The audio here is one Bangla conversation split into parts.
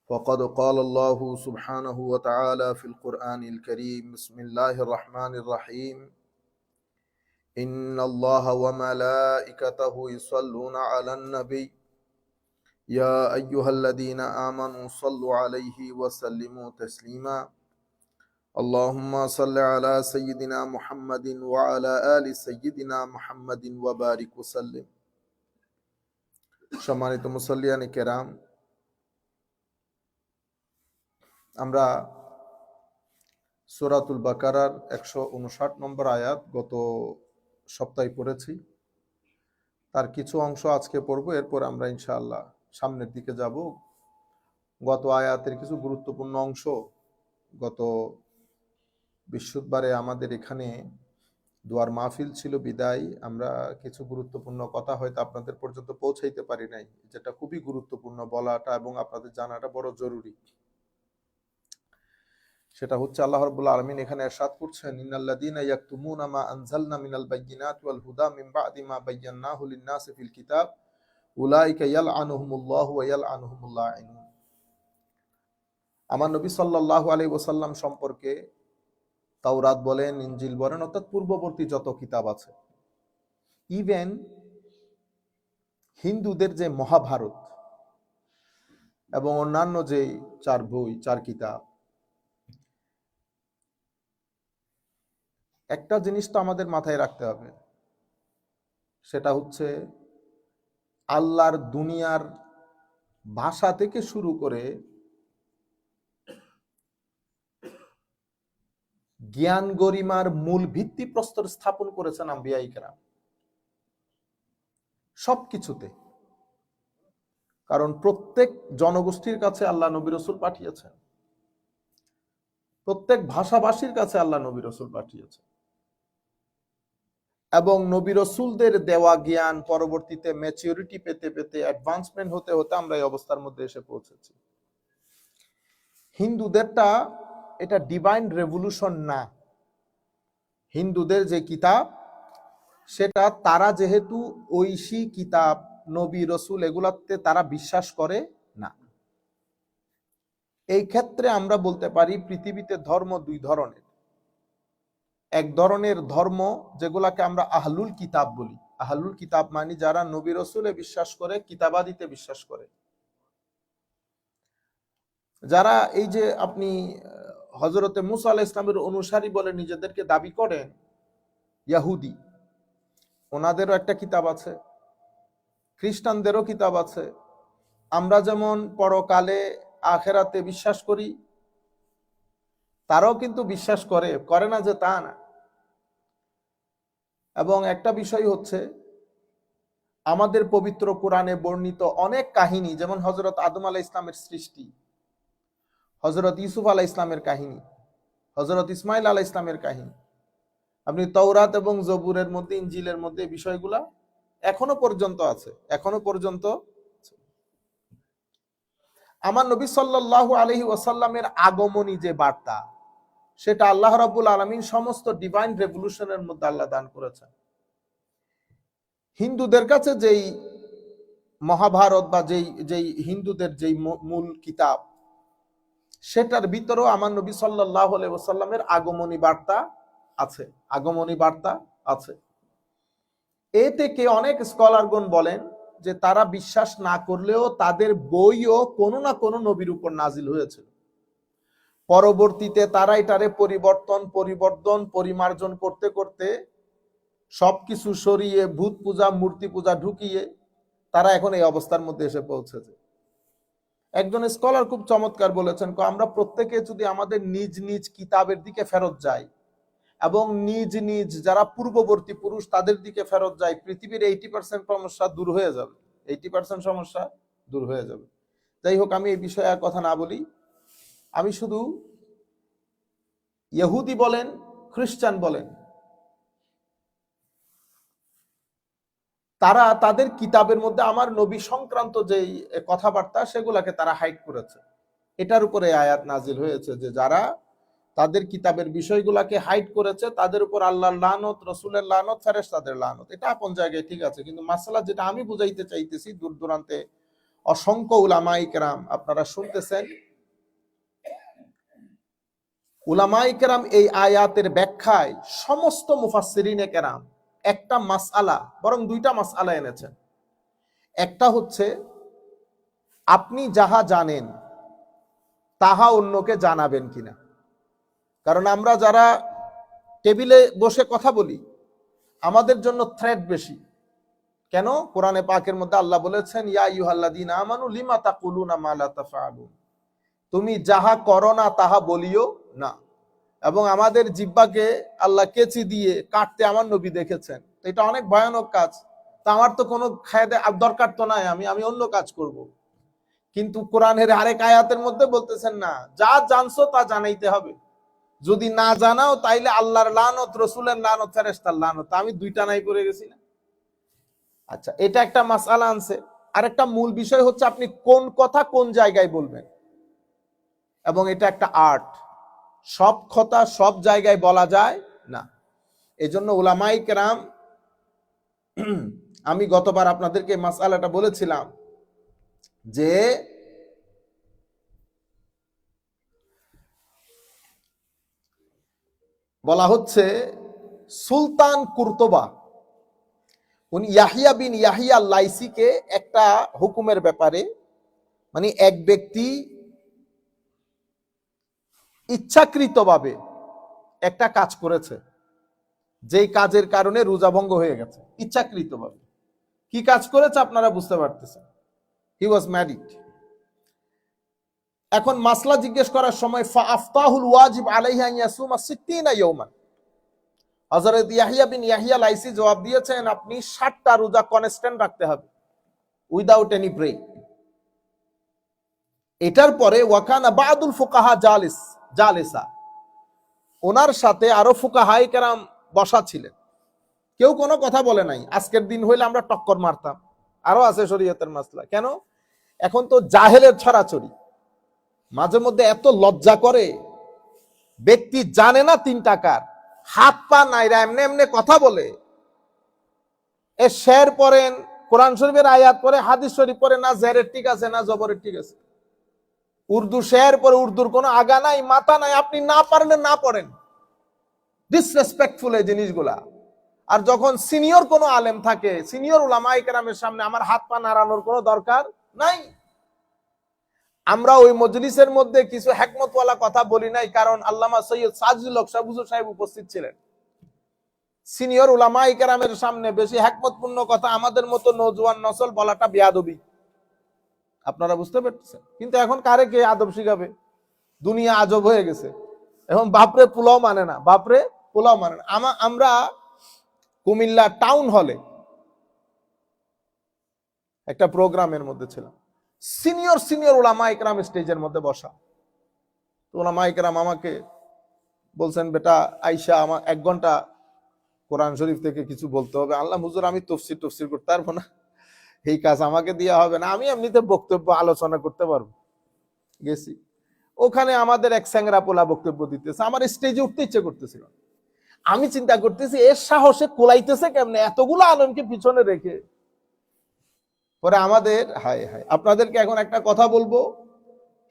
فقد قال الله سبحانه وتعالى في القرآن الكريم بسم الله الرحمن الرحيم إن الله وملائكته يصلون على النبي يا أيها الذين آمنوا صلوا عليه وسلموا تسليما اللهم صل على سيدنا محمد وعلى آل سيدنا محمد وبارك وسلم সম্মানিত মুসল্লিয়ান কেরাম, আমরা সূরাতুল বাকারার 159 নম্বর আয়াত গত সপ্তাহে পড়েছি। তার কিছু অংশ আজকে পড়ব, এরপর আমরা ইনশাআল্লাহ সামনের দিকে যাব। গত আয়াতের কিছু গুরুত্বপূর্ণ অংশ গত বৃহস্পতিবারে আমাদের এখানে দোয়ার মাহফিল ছিল, বিদায় আমরা কিছু গুরুত্বপূর্ণ কথা হয়তো আপনাদের পর্যন্ত পৌঁছাইতে পারি নাই, যেটা খুবই গুরুত্বপূর্ণ বলাটা এবং আপনাদের জানাটা বড় জরুরি। সেটা হচ্ছে আল্লাহ রাব্বুল আলামিন এখানে ইরশাদ করছেন, ইন্নাল্লাযীনা ইয়াকতুমুনা মা আনজালনা মিনাল বায়্যিনাতি ওয়াল হুদা মিন বা'দি মা বায়্যানাহু লিন-নাসি ফিল কিতাব উলাইকা ইয়ালআনুহুমুল্লাহু ওয়া ইয়ালআনুহুমুল লাঈনুন। আমার নবী সাল্লাল্লাহু আলাইহি ওয়াসাল্লাম সম্পর্কে তাওরাত বলেন, ইনজিল বলেন, অর্থাৎ পূর্ববর্তী যত কিতাব আছে, ইভেন হিন্দুদের যে মহাভারত এবং অন্যান্য যে 4 বই 4 কিতাব, একটা জিনিস তো আমাদের মাথায় রাখতে হবে, সেটা হচ্ছে আল্লাহর দুনিয়ার ভাষা থেকে শুরু করে জ্ঞান গরিমার মূল ভিত্তি প্রস্তর স্থাপন করেছেন আম্বিয়ায়ে কেরাম সবকিছুতে। কারণ প্রত্যেক জনগোষ্ঠীর কাছে আল্লাহ নবী রাসূল পাঠিয়েছেন, প্রত্যেক ভাষাভাষীর কাছে আল্লাহ নবী রাসূল পাঠিয়েছেন, এবং নবী রাসূলদের দেওয়া জ্ঞান পরবর্তীতে ম্যাচিউরিটি পেতে পেতে অ্যাডভান্সমেন্ট হতে হতে আমরা এই অবস্থার মধ্যে এসে পৌঁছেছি। হিন্দুদেরটা এটা ডিভাইন রেভলিউশন না। হিন্দুদের যে কিতাব, সেটা তারা যেহেতু ঐশী কিতাব, নবী রাসূল এগুলাতে তারা বিশ্বাস করে না। এই ক্ষেত্রে আমরা বলতে পারি পৃথিবীতে ধর্ম 2 ধরনের। এক ধরনের ধর্ম যেগুলাকে আমরা আহলুল কিতাব বলি। আহলুল কিতাব মানে যারা নবী রাসূলে বিশ্বাস করে, কিতাবাদিতে বিশ্বাস করে, যারা এই যে আপনি হযরতে মুসা আলাইহিস সালামের অনুসারী বলে নিজেদেরকে দাবি করেন, ইহুদি, ওনাদেরও একটা কিতাব আছে, খ্রিস্টানদেরও কিতাব আছে। আমরা যেমন পরকালে আখিরাতে বিশ্বাস করি, তারাও কিন্তু বিশ্বাস করে না যে তা না। এবং একটা বিষয় হচ্ছে, আমাদের পবিত্র কোরআনে বর্ণিত অনেক কাহিনী, যেমন হযরত আদম আলাইহিস সালামের সৃষ্টি, হযরত ইউসুফ আলাইহিস সালামের কাহিনী, হযরত ইসমাইল আলাইহিস সালামের কাহিনী, আপনি তাওরাত এবং জবুরের মধ্যে, ইনজিলের মধ্যে বিষয়গুলা এখনো পর্যন্ত আছে। এখনো পর্যন্ত আমার নবী সাল্লাল্লাহু আলাইহি ওয়াসাল্লামের আগমনী যে বার্তা, সেটা আল্লাহ রাব্বুল আলামিন সমস্ত ডিভাইন রেভলিউশনের মধ্যে আল্লাহ দান করেছেন। হিন্দুদের কাছে যেই মহাভারত বা যেই হিন্দুদের যেই মূল কিতাব, সেটার ভিতরেও আমার নবী সাল্লাল্লাহু আলাইহি ওয়াসাল্লামের আগমনী বার্তা আছে। আগমনী বার্তা আছে। এ থেকে অনেক স্কলারগণ বলেন যে তারা বিশ্বাস না করলেও তাদের বইও কোনো না কোনো নবীর উপর নাজিল হয়েছিল। পরবর্তীতে তারা এটারে পরিমার্জন করতে করতে সবকিছু সরিয়ে ভূত পূজা, মূর্তি পূজা ঢুকিয়ে তারা এখন এই অবস্থার মধ্যে এসে পৌঁছেছে। একজন স্কলার খুব চমৎকার বলেছেন, আমরা প্রত্যেকে যদি আমাদের নিজ নিজ কিতাবের দিকে ফেরত যাই এবং নিজ নিজ যারা পূর্ববর্তী পুরুষ তাদের দিকে ফেরত যায়, পৃথিবীর 80% সমস্যা দূর হয়ে যাবে। 80% সমস্যা দূর হয়ে যাবে। যাই হোক, আমি এই বিষয়ে আর কথা না বলি। আমি শুধু ইহুদি বলেন, খ্রিস্টান বলেন, তারা তাদের কিতাবের মধ্যে আমার নবী সংক্রান্ত যেই কথাবার্তা, সেগুলাকে তারা হাইড করেছে। এটার উপরে আয়াত নাজিল হয়েছে যে যারা তাদের কিতাবের বিষয়গুলাকে হাইড করেছে, তাদের উপর আল্লাহর লানত, রাসূলের লানত, ফেরেশতাদের লানত। এটা আপন জায়গায় ঠিক আছে, কিন্তু মাসআলা যেটা আমি বুঝাইতে চাইতেছি, দূর দূরান্তে অসংখ্য উলামায়ে কেরাম আপনারা শুনতেছেন, উলামায়ে কেরাম এই আয়াতের ব্যাখ্যায় সমস্ত মুফাসসিরিনে কেরাম একটা মাসআলা, বরং দুইটা মাসআলা এনেছেন। একটা হচ্ছে আপনি যাহা জানেন তাহা অন্যকে জানাবেন কিনা। কারণ আমরা যারা টেবিলে বসে কথা বলি আমাদের জন্য থ্রেট বেশি। কেন? কোরআনে পাকের মধ্যে আল্লাহ বলেছেন, ইয়া আইয়ুহাল্লাযীনা আমানু লিমা তাকুলুনা মা লা তাফআলুন, তুমি যাহা করো না তাহা বলিও না। এবং আমাদের জিহ্বাকে আল্লাহ কেচি দিয়ে কাটতে আমার নবী দেখেছেন। এটা অনেক ভয়ানক কাজ। তা আমার তো কোনো খায়দে দরকার তো নাই, আমি অন্য কাজ করব। কিন্তু কোরআনের আরেক আয়াতের মধ্যে বলতেছেন না, যা জানছো তা জানাইতে হবে। যদি না জানাও তাইলে আল্লাহর লানত, রসুলের লানত, ফেরেশতার লানত। আমি দুইটা নাই পড়ে গেছি না। আচ্ছা, এটা একটা মাসআলা আনছে। আর একটা মূল বিষয় হচ্ছে আপনি কোন কথা কোন জায়গায় বলবেন, এবং এটা একটা আর্ট। সব কথা সব জায়গায় বলা যায় না। এজন্য উলামায়ে কেরাম, আমি গতবার আপনাদেরকে মাসআলাটা বলেছিলাম যে বলা হচ্ছে সুলতান কুরতুবা উনি ইয়াহিয়া বিন ইয়াহিয়া লাইসিকে একটা হুকুমের ব্যাপারে, মানে এক ব্যক্তি ইচ্ছাকৃতভাবে একটা কাজ করেছে, যেই কাজের কারণে রোজা ভঙ্গ হয়ে গেছে। ইচ্ছাকৃতভাবে কি কাজ করেছে আপনারা বুঝতে পারতেছেন। হি ওয়াজ ম্যারিড। এখন মাসলা জিজ্ঞেস করার সময় ফাআফতাহুল ওয়াজিব আলাইহি আন ইয়াসুমা 60 ইয়াওমান, হযরত ইয়াহিয়া বিন ইয়াহিয়া লাইসি জবাব দিয়েছেন, আপনি 60টা রোজা কনস্ট্যান্ট রাখতে হবে, উইদাউট এনি ব্রেক। এটার পরে ওয়াকানা বাদুল ফুকাহা জালিসা, ওনার সাথে আরো ফুকাহায়ে কেরাম বসা ছিলেন। কেউ কোনো কথা বলে নাই। আজকের দিন হইলে আমরা টক্কর মারতাম। আরো আছে শরীয়তের মাসলা। কেন? এখন তো জাহেলের ছড়াছড়ি। মাঝে মধ্যে এত লজ্জা করে, ব্যক্তি জানে না 3 টাকার, হাত পা নাইরা এমনি এমনি কথা বলে। এ শের পড়েন, কোরআন শরীফের আয়াত পড়ে, হাদিস শরীফ পড়ে, না জেরের ঠিক আছে না জবরের ঠিক আছে। উর্দু শের পরে, উর্দুর কোনো আগা নাই মাথা নাই, আপনি না পারলে না পড়েন। ডিসরেসপেক্টফুল এই জিনিসগুলা। আর যখন সিনিয়র কোনো আলেম থাকে, সিনিয়র উলামায়ে কেরামের সামনে আমার হাত পা নাড়ানোর কোনো দরকার নাই। আমরা ওই মজলিসের মধ্যে কিছু হিকমতওয়ালা কথা বলি নাই, কারণ আল্লামা সৈয়দ সাজিদুল হক হুজুর সাহেব উপস্থিত ছিলেন। সিনিয়র উলামায়ে কেরামের সামনে বেশি হিকমতপূর্ণ কথা আমাদের মতো নওজোয়ান নসল বলাটা বেয়াদবি। আপনারা বুঝতে পারতেছেন? কিন্তু এখন কারে কে আদব শিখাবে? দুনিয়া আজব হয়ে গেছে। এখন বাপরে পোলাও মানে না, বাপরে পোলাও মানে না। আমরা কুমিল্লা টাউন হলে একটা প্রোগ্রামের মধ্যে ছিলাম। সিনিয়র উলামায়ে কেরাম স্টেজের মধ্যে বসা। তো উলামায়ে কেরাম আমাকে বলছেন, বেটা আইসা আমার 1 ঘন্টা কোরআন শরীফ থেকে কিছু বলতে হবে। আল্লাহ হুজুর, আমি তফসির করতে পারবো না, এই কাজ আমাকে দেওয়া হবে না, আমি এমনিতে বক্তব্য আলোচনা করতে পারবো। গেছি ওখানে, আমাদের এক স্যাংরা পোলা বক্তব্য দিতেছে। আমার স্টেজে উঠতে ইচ্ছে করতেছিল। আমি চিন্তা করতেছি এর সাহসে কোলাইতেছে কেমনে এতগুলো আলেমকে পিছনে রেখে। পরে আমাদের হায় হায়, আপনাদেরকে এখন একটা কথা বলবো,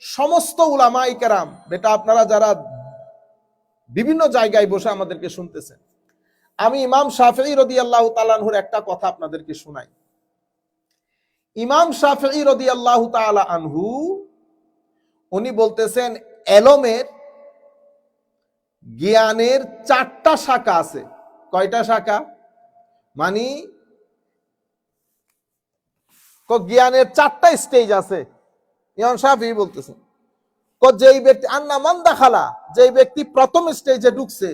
সমস্ত উলামায়ে কেরাম, বেটা আপনারা যারা বিভিন্ন জায়গায় বসে আমাদেরকে শুনতেছেন, আমি ইমাম শাফিঈ রাদিয়াল্লাহু তাআলা আনহুর একটা কথা আপনাদেরকে শোনাই। ইমাম শাফিঈ রাদিয়াল্লাহু তাআলা আনহু উনি বলতেছেন, এলমের জ্ঞানের 4টা শাখা আছে। কয়টা শাখা? মানে জ্ঞানের 4টা স্টেজ আছে। ইমাম শাফিঈ বলতেছেন, যেই ব্যক্তি আন্না মান দাখালা, যেই ব্যক্তি প্রথম স্টেজে ঢুকছে,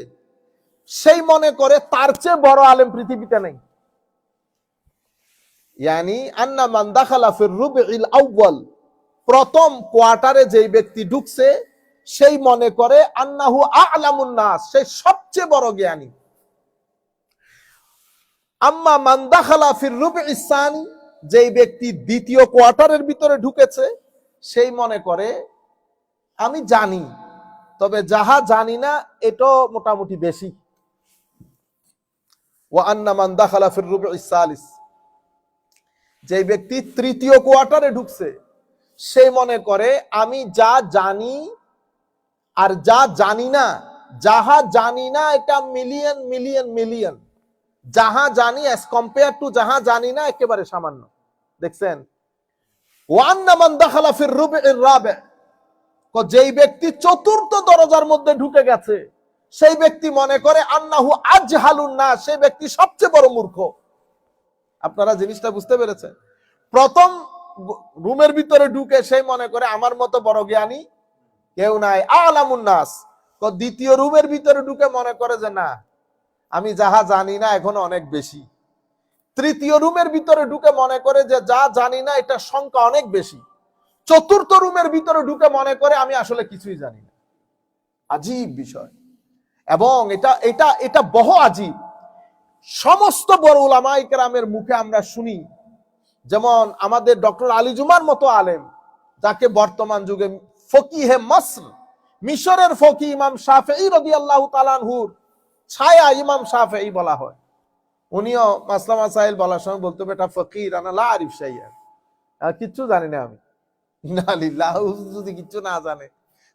সেই মনে করে তার চেয়ে বড় আলেম পৃথিবীতে নেই। ইয়ানি আন্না মান দাখালা ফির রুবইল আউয়াল, প্রথম কোয়ার্টারে যেই ব্যক্তি ঢুকছে, সেই মনে করে আন্নাহু আ'লামুন নাস, সে সবচেয়ে বড় জ্ঞানী। আম্মা মান দাখালা ফির রুবইস সানি, যেই ব্যক্তি দ্বিতীয় কোয়ার্টারের ভিতরে ঢুকেছে, সেই মনে করে আমি জানি, তবে যাহা জানি না এটা মোটামুটি বেশি। ওয়া আন্না মান দাখালা ফির রুবইস সালিস, যে ব্যক্তি তৃতীয় কোয়ার্টারে ঢুকছে, সে মনে করে আমি যা জানি আর যা জানি না, যাহা জানি না এটা মিলিয়ন মিলিয়ন মিলিয়ন, যাহা জানি অ্যাজ কম্পেয়ার টু যাহা জানি না একেবারে সামান্য। দেখছেন, ওয়ান্না মান দাখালা ফির রুবইর রাবি, যেই ব্যক্তি চতুর্থ দরজার মধ্যে ঢুকে গেছে, সেই ব্যক্তি মনে করে আন্নাহু আজহালুন নাস, সেই ব্যক্তি সবচেয়ে বড় মূর্খ। আপনারা জিনিসটা বুঝতে পেরেছেন? প্রথম রুমের ভিতরে ঢুকে সেই মনে করে আমার মতো বড় জ্ঞানী কেউ নাই, আলামুন নাস। দ্বিতীয় রুমের ভিতরে ঢুকে মনে করে যে না, আমি যাহা জানি না এখনো অনেক বেশি। তৃতীয় রুমের ভিতরে ঢুকে মনে করে যে যা জানি না এটা সংখ্যা অনেক বেশি। চতুর্থ রুমের ভিতরে ঢুকে মনে করে আমি আসলে কিছুই জানি না। আজীব বিষয়, এবং এটা এটা এটা বহু আজীব। সমস্ত বড় উলামায়ে কেরামের মুখে আমরা শুনি, যেমন আমাদের ডক্টর আলী জুমার মতো আলেম, যাকে বর্তমান যুগে ফকিহে মিসর, মিশরের ফকি ইমাম শাফেঈ রাদিয়াল্লাহু তাআলা আনহুর ছায়া ইমাম শাফেঈ বলা হয়। উনিও মাসলা মাসাইল বলার সময় বলতো, বেটা ফকির আনা লা আরিফ শাইআন, কিচ্ছু জানি না আমি। না লিল্লাহ, যদি কিচ্ছু না জানে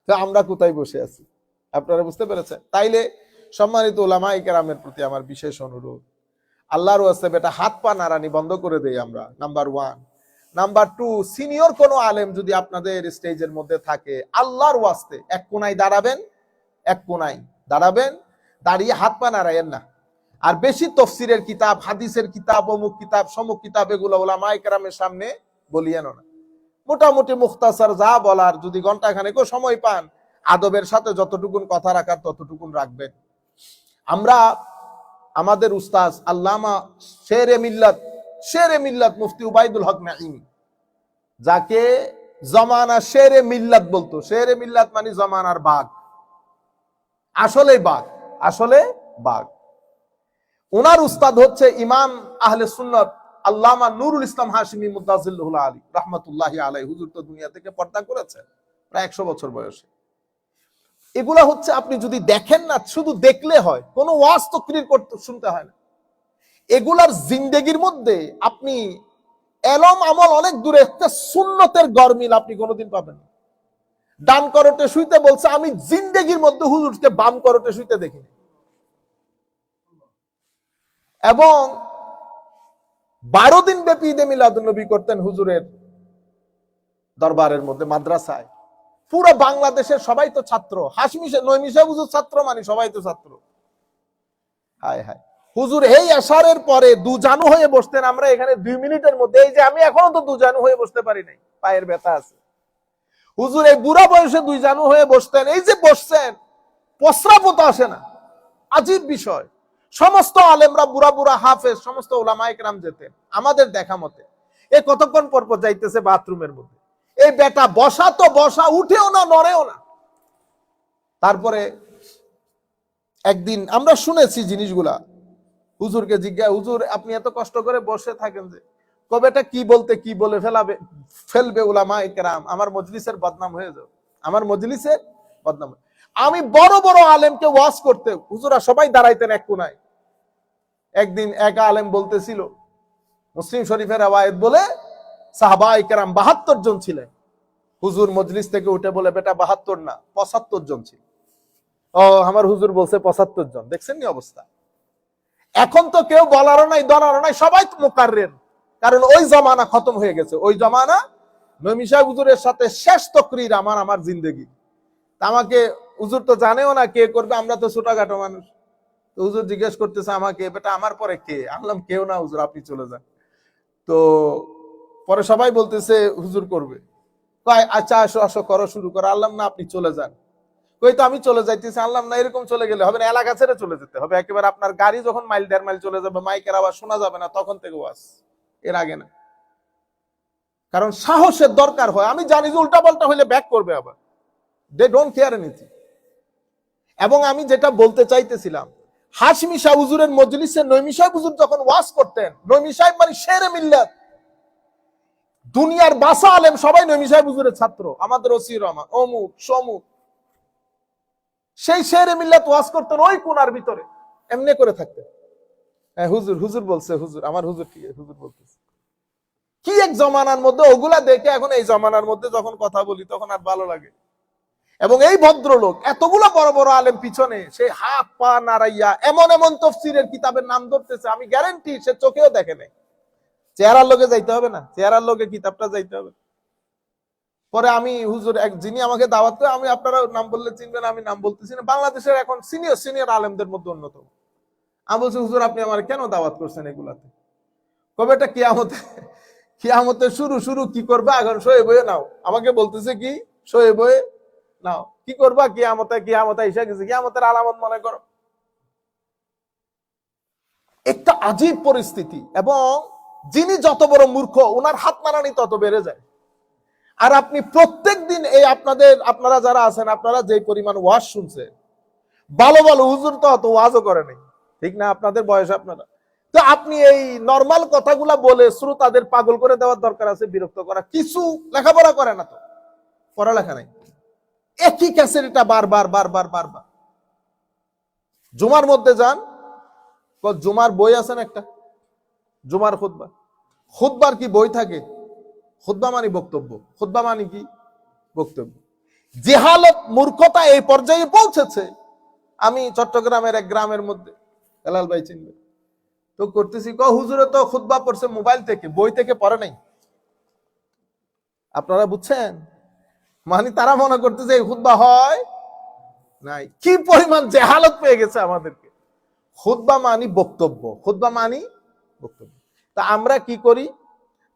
তো আমরা কোথায় বসে আছি? আপনারা বুঝতে পেরেছেন? তাইলে সম্মানিত উলামায়ে কেরামের প্রতি আমার বিশেষ অনুরোধ, আল্লাহর ওয়াস্তে বেটা হাত পা নাড়ানি বন্ধ করে দেই আমরা, নাম্বার 1। নাম্বার 2, সিনিয়র কোন আলেম যদি আপনাদের স্টেজের মধ্যে থাকে, আল্লাহর ওয়াস্তে এক কোনায় দাঁড়াবেন, এক কোনায় দাঁড়াবেন, দাঁড়িয়ে হাত পা নাড়ায়েন না। আর বেশি তফসিরের কিতাব, হাদিসের কিতাব, অমুক কিতাব সমুক কিতাব এগুলো উলামায়ে কেরামের সামনে বলিয়েন না। মোটামুটি মুখতাসার যা বলার, যদি ঘন্টাখানেকও সময় পান, আদবের সাথে যতটুকুন কথা রাখার ততটুকুন রাখবেন। আমরা আমাদের উস্তাজ আল্লামা শেরে মিল্লাত মুফতি উবাইদুল হক নাঈমি, যাকে জমানা শেরে মিল্লাত বলতো, শেরে মিল্লাত মানে জমানার বাঘ, আসলে বাঘ, আসলে বাঘ। ওনার উস্তাদ হচ্ছে ইমাম আহলে সুন্নাত আল্লামা নুরুল ইসলাম হাশিমি মুদাজিল্লুহুল আলী রাহমাতুল্লাহি আলাইহি। হুজুর তো দুনিয়া থেকে পর্দা করেছেন প্রায় 100 বছর বয়সে। এগুলা হচ্ছে আপনি যদি দেখেন না, শুধু দেখলে হয়, কোনো ওয়াজ তাকরীর করতে শুনতে হয় না। এগুলার জিন্দেগির মধ্যে আপনি এলম আমল অনেক দূরে, একটা সুন্নতের গরমিল আপনি কোনোদিন পাবেন না। ডান করতে শুইতে বলছে, আমি জিন্দেগির মধ্যে হুজুরকে বাম করতে শুইতে দেখিনি। এবং 12 দিন ব্যাপী ঈদে মিলাদুন নবী করতেন হুজুরের দরবারের মধ্যে, মাদ্রাসায়। পুরো বাংলাদেশের সবাই তো ছাত্র, নইমি সাহেব হুজুর ছাত্র মানে সবাই তো ছাত্র। হায় হায়, হুজুর এই আশারের পরে দুজানু হয়ে বসতেন। আমরা এখানে 2 মিনিটের মধ্যে, এই যে আমি এখনো তো দুজানু হয়ে বসতে পারি নাই, পায়ের ব্যথা আছে। হুজুর এই বুড়া বয়সে 2 জানু হয়ে বসতেন, এই যে বসছেন প্রস্রাবও তো আসে না। আজীব বিষয়। সমস্ত আলেমরা বুড়া বুড়া হাফেজ সমস্ত উলামায়ে কেরাম যেতেন আমাদের দেখা মতে। এ কতক্ষণ পর পর যাইতেছে বাথরুমের মধ্যে, এই বেটা বসা তো বসা, উঠেও না নড়েও না। তারপরে একদিন আমরা শুনেছি জিনিসগুলা, হুজুরকে জিজ্ঞাসা, হুজুর আপনি এত কষ্ট করে বসে থাকেন যে, কবেটা কি বলতে কি বলে ফেলবে উলামায়ে কেরাম, আমার মজলিসের বদনাম হয়ে যাবে, আমার মজলিসের বদনাম। আমি বড় বড় আলেমকে ওয়াজ করতে, হুজুরা সবাই দাঁড়াইতেন এক কোনায়। একদিন এক আলেম বলতেছিল, মুসলিম শরীফের রওয়ায়াত বলে সাহাবায়ে কেরাম 72 জন ছিলেন। হুজুর মজলিস থেকে উঠে বলে, বেটা 72 না 75 জন ছিল। ও আমার হুজুর বলছে 75 জন। দেখছেন নি অবস্থা? এখন তো কেউ বলারও নাই, দলারও নাই, সবাই তো মুকাররির। কারণ ওই জমানা খতম হয়ে গেছে। ওই জমানা নবী সাহেব হুজুরের সাথে শেষ তাকরীর আমার জিন্দেগি। আমাকে হুজুর তো জানেও না কে করবে, আমরা তো ছোটখাটো মানুষ। তো হুজুর জিজ্ঞেস করতেছে আমাকে, বেটা আমার পরে কে? আনলাম কেউ না হুজুর, আপনি চলে যান। তো পরে সবাই বলতেছে হুজুর করবে। কয় আচ্ছা আসো আসো করো, শুরু করো। আনলাম না, আপনি চলে যান। কই তো আমি চলে যাইতেছি। আনলাম না, এরকম চলে গেলে হবে না, এলাকা ছেড়ে চলে যেতে হবে। একেবারে আপনার গাড়ি যখন মাইল 1.5 মাইল চলে যাবে, মাইকের আওয়াজ শোনা যাবে না, তখন থেকে ওয়াজ, এর আগে না। কারণ সাহসের দরকার হয়। আমি জানি যে উল্টা পাল্টা হইলে ব্যাক করবে আবার, দে ডোন্ট কেয়ার এনিথিং। এবং আমি যেটা বলতে চাইতেছিলাম, হাশমি শাহ হুজুরের মজলিসে নইমি সাহেব হুজুর যখন ওয়াজ করতেন, নইমি সাহেব মানে শেরে মিল্লাত, দুনিয়ার বাসা আলেম সবাই নইমি সাহেব হুজুরের ছাত্র, আমাদের ওসি রহমান অমুক সমুক। সেই শেরে মিল্লাত ওয়াজ করতেন ওই কোনার ভিতরে, এমনি করে থাকতেন। হ্যাঁ হুজুর, হুজুর বলছে, হুজুর আমার হুজুর কি, হুজুর বলতেছে। কি এক জমানার মধ্যে, ওগুলা দেখে এখন এই জমানার মধ্যে যখন কথা বলি তখন আর ভালো লাগে। এবং এই ভদ্রলোক এতগুলো বড় বড় আলেম পিছনে, সে হাত পা নাড়াইয়া এমন এমন তফসিরের কিতাবের নাম ধরতেছে, আমি গ্যারান্টি সে চোখেও দেখে নাই। চেহারার লোকে যাইতে হবে না, চেহারার লোকে কিতাবটা যাইতে হবে। পরে আমি হুজুর এক যিনি আমাকে দাওয়াত করে, আমি আপনারা নাম বললে চিনবেন, আমি নাম বলতেছি না, বাংলাদেশের এখন সিনিয়র সিনিয়র আলেমদের মধ্যে অন্যতম। আমি বলছি হুজুর আপনি আমার কেন দাওয়াত করছেন এগুলাতে? কবে এটা কিয়ামতে, কিয়ামতে শুরু শুরু কি করবে, এখন শোয়ে বয়ে নাও। আমাকে বলতেছে কি শোয়ে বয়ে নাও, কি করবা কিয়ামতে, কিয়ামতে এসে গেছে, কিয়ামতের আলামত মনে করো। একটা আজীব পরিস্থিতি। এবং যিনি যত বড় মূর্খ, ওনার হাত মারানি তত বেড়ে যায়। আর আপনি প্রত্যেক দিন এই আপনারা যারা আছেন, আপনারা যে পরিমাণ ওয়াজ শুনছে, ভালো ভালো হুজুর তো অত ওয়াজও করে নাই, ঠিক না? আপনাদের বয়স আপনারা তো, আপনি এই নর্মাল কথাগুলা বলে শ্রোতাদের পাগল করে দেওয়ার দরকার আছে, বিরক্ত করা। কিছু লেখাপড়া করে না তো, পড়ালেখা নাই, একই ক্যাসেট এটা বারবার বারবার বারবার। জুমার মধ্যে যান, জুমার বই আছেন একটা, জুমার খুতবা, খুতবার কি বই থাকে? খুতবা মানে বক্তব্য, খুতবা মানে কি বক্তব্য। জেহালত মূর্খতা এই পর্যায়ে পৌঁছেছে। আমি চট্টগ্রামের এক গ্রামের মধ্যে, হেলাল ভাই চিনবে, তো করতেছি, হুজুরে তো খুতবা পড়ছে মোবাইল থেকে, বই থেকে পড়ে নাই। আপনারা বুঝছেন? মানে তারা মনে করতেছে এই খুতবা হয় নাই। কি পরিমাণ জেহালত পেয়ে গেছে আমাদেরকে। খুতবা মানি বক্তব্য, খুতবা মানি বক্তব্য। তা আমরা কি করি?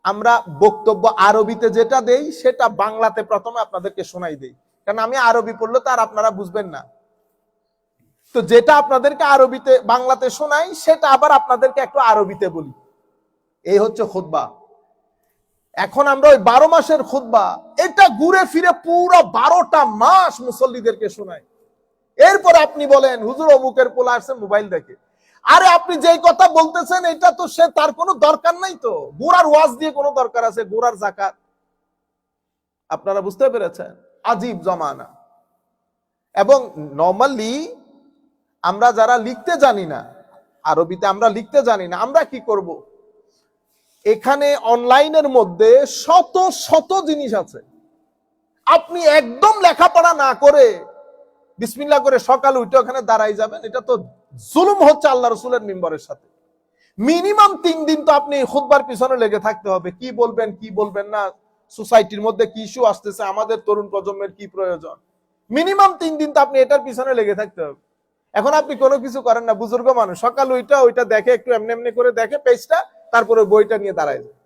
আমরা বক্তব্য আরবিতে যেটা দেই সেটা বাংলাতে প্রথমে আপনাদেরকে শোনাই দেই, কারণ আমি আরবি পড়লে তো আর আপনারা বুঝবেন না। তো যেটা আপনাদেরকে আরবিতে বাংলাতে শোনাই সেটা আবার আপনাদেরকে একটু আরবিতে বলি। এই হচ্ছে খুতবা। এখন আমরা ওই 12 মাসের খুতবা, এটা ঘুরে ফিরে পুরো 12টা মাস মুসল্লিদেরকে শোনাই। এরপর আপনি বলেন হুজুর অমুকের পোলা আসছে মোবাইল দেখে। আরে আপনি যেই কথা বলতেছেন এটা তো সে, তার কোনো দরকার নাই তো। গোড়ার ওয়াজ দিয়ে কোনো দরকার আছে? গোড়ার যাকাত। আপনারা বুঝতে পেরেছেন? আজীব জমানা। এবং নরমালি আমরা যারা লিখতে জানি না, আরবিতে আমরা লিখতে জানি না, আমরা কি করব? এখানে অনলাইনের মধ্যে শত শত জিনিস আছে। আপনি একদম লেখাপড়া না করে বিসমিল্লাহ করে সকালে উঠে ওখানে দাঁড়াই যাবেন, এটা তো জুলুম হচ্ছে আল্লাহ রসুলের মিম্বরের সাথে। মিনিমাম 3 দিন তো আপনি খুতবার পিছনে লেগে থাকতে হবে, কি বলবেন কি বলবেন না, সোসাইটির মধ্যে কি ইস্যু আসতেছে, আমাদের তরুণ প্রজন্মের কি প্রয়োজন। মিনিমাম 3 দিন তো আপনি এটার পিছনে লেগে থাকতে হবে। এখন আপনি কোনো কিছু করেন না, বুজুর্গ মানুষ, সকাল ওইটা দেখে, একটু এমনি এমনি করে দেখে পেজটা, তারপরে বইটা নিয়ে দাঁড়ায় যায়।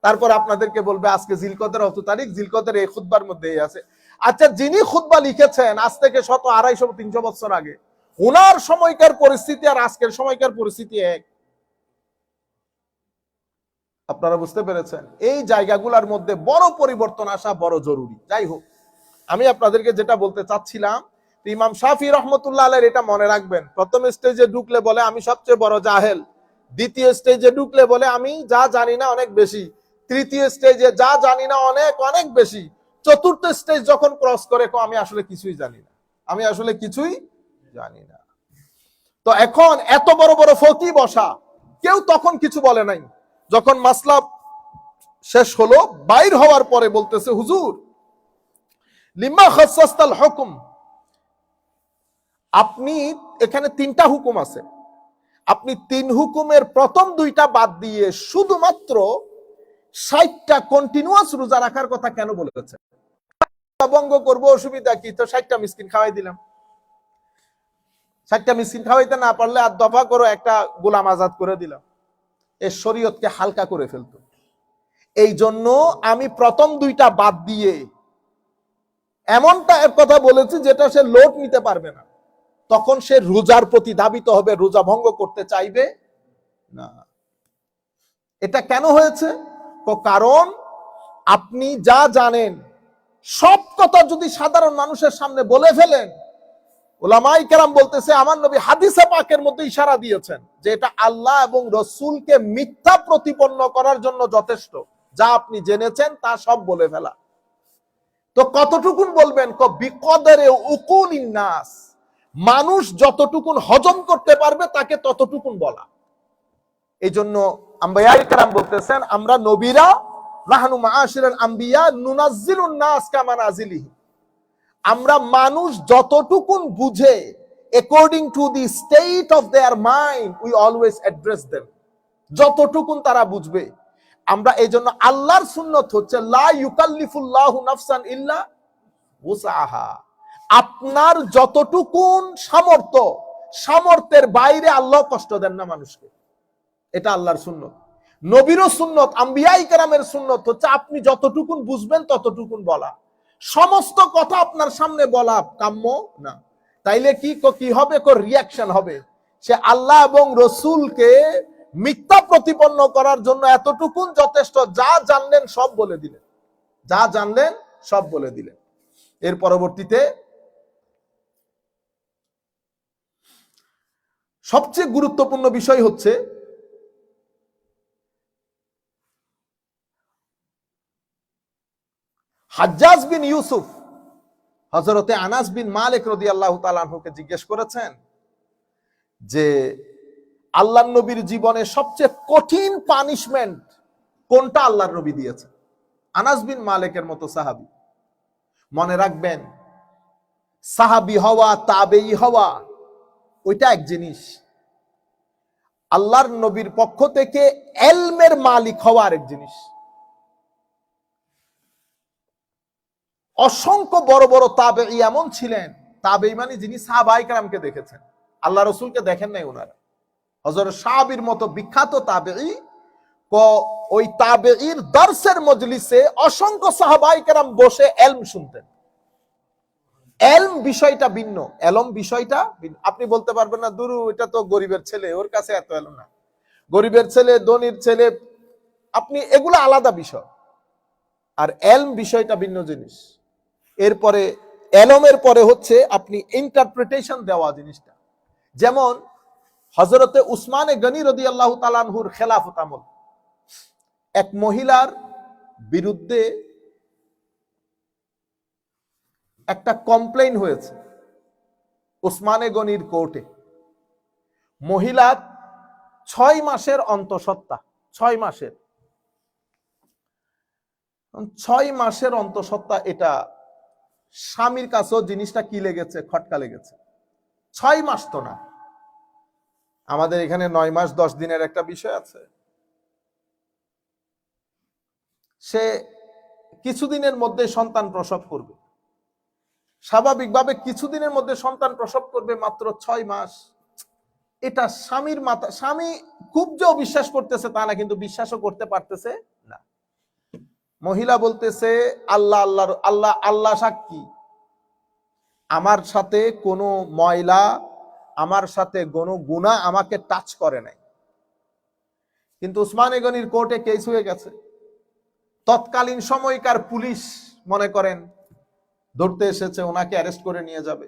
তারপর আপনাদেরকে বলবে আজকে জিলকদের অত তারিখ, জিলকদের এই খুতবার মধ্যে এই আছে। আচ্ছা, যিনি খুতবা লিখেছেন আজ থেকে 100, 250, 300 বছর আগে, ওনার সময়কার পরিস্থিতি আর আজকের সময়কার পরিস্থিতি এক। আপনারা বুঝতে পেরেছেন? এই জায়গাগুলোর মধ্যে বড় পরিবর্তন আসা বড় জরুরি। যাই হোক, আমি আপনাদেরকে যেটা বলতে চাচ্ছিলাম, ইমাম শাফি রহমতুল্লাহ আলাইহির এটা মনে রাখবেন। প্রথম স্টেজে ঢুকলে বলে আমি সবচেয়ে বড় জাহেল, দ্বিতীয় স্টেজে ঢুকলে বলে আমি যা জানি না অনেক বেশি, তৃতীয় স্টেজে যা জানি না অনেক অনেক বেশি, চতুর্থ স্টেজ যখন ক্রস করে আমি আসলে কিছুই জানি না, আমি আসলে কিছুই জানি না। তো এখন এত বড় বড় ফকি বসা, কেউ তখন কিছু বলে নাই। যখন মাসলা শেষ হলো, বাইর হওয়ার পরে বলতেছে হুজুর লিমা খাসসাসতাল হুকুম, আপনি এখানে 3টা হুকুম আছে, আপনি 3 হুকুমের প্রথম 2টা বাদ দিয়ে শুধুমাত্র 60টা কন্টিনিউয়াস রোজা রাখার কথা কেন বলেছেন? ভঙ্গ করবো, অসুবিধা কি? তো 60টা মিসকিন খাওয়াই দিলাম। 60টা মিসকিন খাওয়াইতে না পারলে আর দফা করো একটা গোলাম আজাদ করে দিলাম। এ শরীয়তকে হালকা করে ফেলতো। এই জন্য আমি প্রথম 2টা বাদ দিয়ে এমনটা এক কথা বলেছি যেটা সে লোড নিতে পারবে না, তখন সে রোজার প্রতি ধাবিত হবে, রোজা ভঙ্গ করতে চাইবে না। এটা কেন হয়েছে? কারণ আপনি যা জানেন সব কথা যদি সাধারণ মানুষের সামনে বলে ফেলেন, উলামায়ে কেরাম বলতেছে, আমার নবী হাদিসে পাকের মধ্যে ইশারা দিয়েছেন যে এটা আল্লাহ এবং রসুলকে মিথ্যা প্রতিপন্ন করার জন্য যথেষ্ট। যা আপনি জেনেছেন তা সব বলে ফেলা। তো কতটুকুন বলবেন? বিকদরে উকুলিন নাস, মানুষ যতটুকুন হজম করতে পারবে তাকে ততটুকুন বলা। এই জন্য আম্বিয়ায়ে কেরাম বলতেছেন আমরা নবীরা নাহনু মাআশিরাল আম্বিয়া নুনাজ্জিলুন নাস কামা নাজিলিহি, আমরা মানুষ যতটুকুন বুঝে according to the state of their mind we always address them, যতটুকুন তারা বুঝবে। আমরা এই জন্য আল্লাহর সুন্নত হচ্ছে লা ইউকাল্লিফুল্লাহু নাফসান ইল্লা উসআহা, আপনার যতটুকুন সামর্থ্য, সামর্থ্যের বাইরে আল্লাহ কষ্ট দেন না মানুষকে, এটা আল্লাহর সুন্নত। নবীরও সুন্নত, আম্বিয়াই কেরামের সুন্নত হচ্ছে আপনি যতটুকুন বুঝবেন ততটুকুন বলা, সমস্ত কথা আপনার সামনে বলা কাম্য না। তাইলে কি হবে, রিয়াকশন হবে। সে আল্লাহ এবং রসুলকে মিথ্যা প্রতিপন্ন করার জন্য এতটুকুন যথেষ্ট, যা জানলেন সব বলে দিলেন, যা জানলেন সব বলে দিলেন। এর পরবর্তীতে সবচেয়ে গুরুত্বপূর্ণ বিষয় হচ্ছে হাজ্জাজ বিন ইউসুফ হযরতে আনাস বিন মালিক রাদিয়াল্লাহু তাআলা আনহুকে জিজ্ঞেস করেছেন যে আল্লাহর নবীর জীবনে সবচেয়ে কঠিন পানিশমেন্ট কোনটা আল্লাহর নবী দিয়েছেন। আনাস বিন মালিকের মতো সাহাবী, মনে রাখবেন সাহাবী হওয়া, তাবেঈ হওয়া ওইটা এক জিনিস, আল্লাহর নবীর পক্ষ থেকে ইলমের মালিক হওয়া আরেক জিনিস। অসংখ্য বড় বড় তাবেঈ এমন ছিলেন, তাবেঈ মানে যিনি সাহাবায়ে কেরামকে দেখেছেন, আল্লাহ রাসূলকে দেখেন নাই ওনারা। হযরত শাবির মতো বিখ্যাত তাবেঈ, ওই তাবেঈর দর্সের মজলিসে অসংখ্য সাহাবায়ে কেরাম বসে ইলম শুনতেন। ইলম বিষয়টা ভিন্ন, ইলম বিষয়টা ভিন্ন। আপনি বলতে পারবেন না দুরু এটা তো গরিবের ছেলে, ওর কাছে এত ইলম না, গরিবের ছেলে, ধনীর ছেলে, আপনি এগুলো আলাদা বিষয়, আর ইলম বিষয়টা ভিন্ন জিনিস। এরপরে ইলমের পরে হচ্ছে আপনি ইন্টারপ্রিটেশন দেওয়া জিনিসটা। যেমন হযরতে উসমানে গনি রাদিয়াল্লাহু তাআলা আনহুর খেলাফত আমল, এক মহিলার বিরুদ্ধে একটা কমপ্লেইন হয়েছে উসমানে গনির কোর্টে। মহিলা 6 মাসের অন্তঃসত্ত্বা, 6 মাসের অন্তঃসত্ত্বা। এটা স্বামীর কাছেও জিনিসটা কি লেগেছে, খটকা লেগেছে। 6 মাস তো না, আমাদের এখানে 9 মাস 10 দিনের একটা বিষয় আছে। সে কিছুদিনের মধ্যে সন্তান প্রসব করবে, স্বাভাবিকভাবে কিছুদিনের মধ্যে সন্তান প্রসব করবে, মাত্র 6 মাস। এটা স্বামীর মাথা, স্বামী খুব যে বিশ্বাস করতেছে তা না, কিন্তু বিশ্বাসও করতে পারতেছে না। মহিলা বলতেছে আল্লাহ আল্লাহ আল্লাহ আল্লাহ সাক্ষী, আমার সাথে কোনো ময়লা, আমার সাথে কোনো গুনাহ আমাকে টাচ করে নাই। কিন্তু উসমানে গনির কোর্টে কেস হয়ে গেছে। তৎকালীন সময়কার পুলিশ মনে করেন ধরতে এসেছে, ওনাকে অ্যারেস্ট করে নিয়ে যাবে।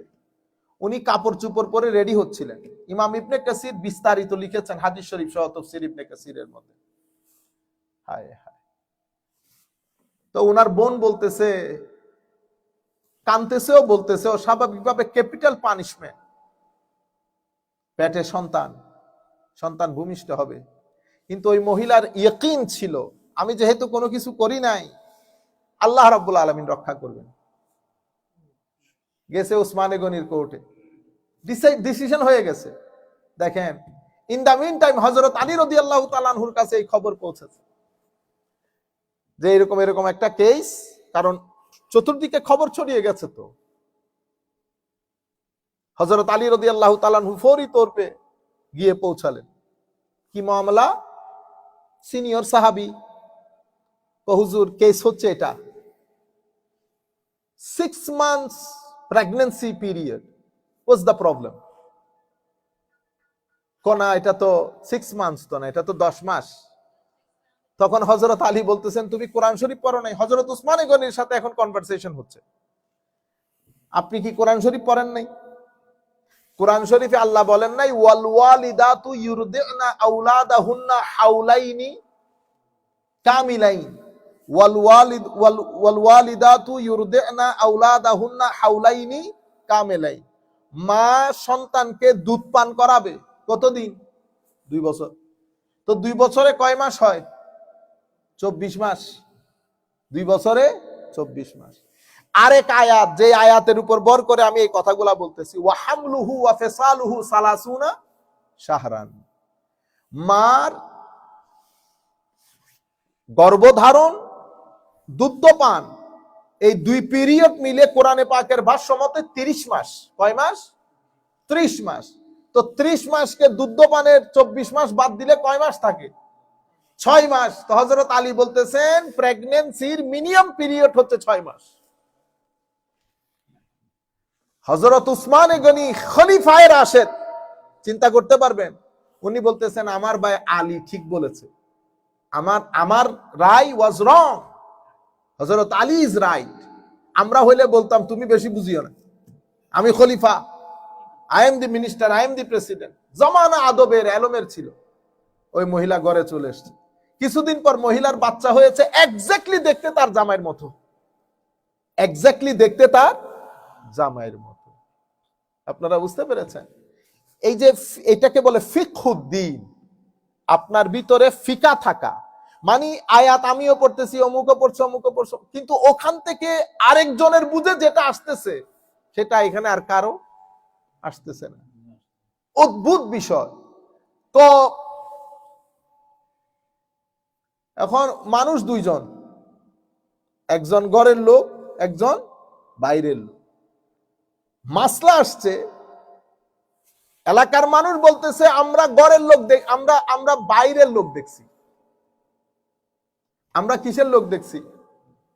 উনি কাপড় চোপড় পরে রেডি হচ্ছিলেন। ইমাম ইবনে কাসির বিস্তারিত লিখেছেন হাদিস শরীফ সহ তাফসীর ইবনে কাসিরের মধ্যে। হায় হায়। তো ওনার বোন বলতেছে, কানতেছেও বলতেছে, ও স্বাভাবিকভাবে ক্যাপিটাল পানিশমেন্ট, পেটে সন্তান, সন্তান ভূমিষ্ঠ হবে। কিন্তু ওই মহিলার ইয়াকিন ছিল আমি যেহেতু কোনো কিছু করি নাই, আল্লাহ রাব্বুল আলামিন রক্ষা করবেন। গেছে উসমানে গনির কোর্টে, ডিসিশন হয়ে গেছে। দেখেন, ইন দা মিন টাইম হযরত আলী রাদিয়াল্লাহু তাআলা আনহুর কাছে এই খবর পৌঁছেছে যে এরকম এরকম একটা কেস, কারণ চতুর্দিকে খবর ছড়িয়ে গেছে। তো হযরত আলী রাদিয়াল্লাহু তাআলা আনহু ফৌরি তৌর পে গিয়ে পৌঁছালেন। কি মামলা? সিনিয়র সাহাবী, তো হুজুর কেস হচ্ছে এটা, 6 months pregnancy period, what's the problem? কোনা এটা তো 6 months তো না, এটা তো 10 মাস। তখন হযরত আলী বলতেছেন তুমি কোরআন শরীফ পড়ো নাই। হযরত উসমানে গনির সাথে এখন কনভারসেশন হচ্ছে, আপনি কি কোরআন শরীফ পড়েন নাই? কোরআন শরীফে আল্লাহ বলেন নাই ওয়াল ওয়ালিদাতু ইউরদিনা আওলাদাহুন্না হাওলাইনি কামিলাইন, ওয়াল ওয়ালিদাতু ইউরদিনা আওলাদাহুন্না হাওলাইনি কামিলাইন, মা সন্তানকে দুধ পান করাবে কতদিন? 2 বছর। তো 2 বছরে কয় মাস হয়? 24 মাস। 2 বছরে 24 মাস। আরেক আয়াত, যে আয়াতের উপর ভর করে আমি এই কথাগুলা বলতেছি, ওয়া হামলুহু ওয়া ফিসালুহু সালাসুনা শাহরান, মার গর্ভধারণ, দুগ্ধপান, এই 2 পিরিয়ড মিলে কোরআনে পাকের ভাষ্য মতে 30 মাস। কয় মাস? 30 মাস। তো 30 মাসকে দুগ্ধপানের 24 মাস বাদ দিলে কয় মাস থাকে? 6 মাস। তো হযরত আলী বলতেছেন প্রেগন্যান্সির মিনিমাম পিরিয়ড হচ্ছে 6 মাস। হযরত উসমান গনি খলিফায়ে রাশেদ, চিন্তা করতে পারবেন, উনি বলতেছেন আমার ভাই আলী ঠিক বলেছে, আমার রায় ওয়াজ রং, হযরত আলী ইজ রাইট। আমরা হইলে বলতাম তুমি বেশি বুঝিও না, আমি খলিফা, I am the minister, I am the president. জমানা আদবের এলমের ছিল। ওই মহিলা ঘরে চলে এসছে, কিছুদিন পর মহিলার বাচ্চা হয়েছে, এক্স্যাক্টলি দেখতে তার জামাইয়ের মতো, এক্স্যাক্টলি দেখতে তার জামাইয়ের মতো। আপনারা বুঝতে পেরেছেন? এই যে এটাকে বলে ফিকহুদ্দিন, আপনার ভিতরে ফিকা থাকা, মানে আয়াত আমিও পড়তেছি, অমুকও পড়ছে, অমুকও পড়ছে, কিন্তু ওখান থেকে আরেকজনের বুঝে যেটা আসতেছে সেটা এখানে আর কারো আসতেছে না। অদ্ভুত বিষয়। তো এখন মানুষ 2 জন, একজন ঘরের লোক, একজন বাইরের লোক। মাসলা আসছে, এলাকার মানুষ বলতেছে আমরা ঘরের লোক আমরা বাইরের লোক দেখছি। আমরা কিসের লোক দেখছি?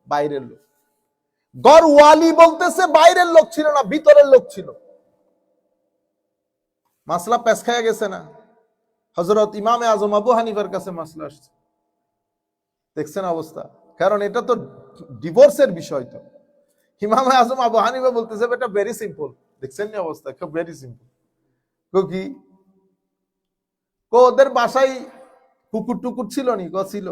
বাইরের লোক। ঘরওয়ালি বলতেছে বাইরের লোক ছিল না, ভিতরের লোক ছিল। মাসলা পেশ খায়া গেছে না? হযরত ইমামে আজম আবু হানিফার কাছে মাসলা আসছে। দেখছেন অবস্থা? কারণ এটা তো ডিভোর্সের বিষয়। তো ইমামে আজম আবু হানিফা বলতেছে এটা ভেরি সিম্পল। দেখছেন না অবস্থা? খুব ভেরি সিম্পল। কি ওদের বাসায় কুকুর টুকুর ছিল নি? ছিল।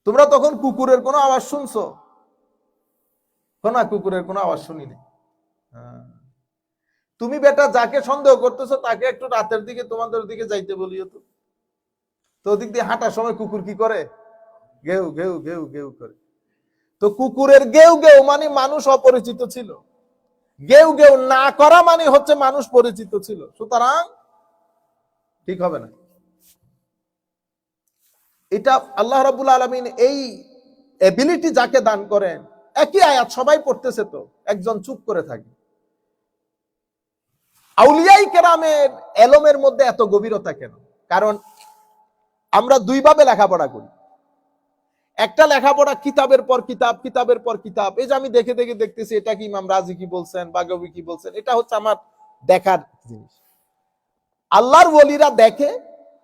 তোমরা তখন কুকুরের কোনো আওয়াজ শুনছো? না, কুকুরের কোনো আওয়াজ শুনিনি। তুমি বেটা যাকে সন্দেহ করতেছো তাকে একটু রাতের দিকে তোমাদের দিকে যাইতে বলিও তো। তো ওদিক দিয়ে হাঁটার সময় কুকুর কি করে? গেউ গেউ গেউ গেউ করে। তো কুকুরের গেউ গেউ মানে মানুষ অপরিচিত ছিল, গেউ গেউ না করা মানে হচ্ছে মানুষ পরিচিত ছিল। সুতরাং ঠিক হবে না। এটা আল্লাহ রাব্বুল আলামিন এই এবিলিটি যাকে দান করেন, একই আয়াত সবাই পড়তেছে, তো একজন চুপ করে থাকে। আউলিয়াই কেরামের এলমের মধ্যে এত গভীরতা কেন? কারণ আমরা 2 ভাবে লেখাপড়া করি। একটা লেখাপড়া কিতাবের পর কিতাব, কিতাবের পর কিতাব। এই যে আমি দেখে দেখে দেখতেছি এটা কি ইমাম রাজি কি বলছেন, বাগাবী কি বলছেন, এটা হচ্ছে আমার দেখার জিনিস। আল্লাহর ওলিরা দেখে,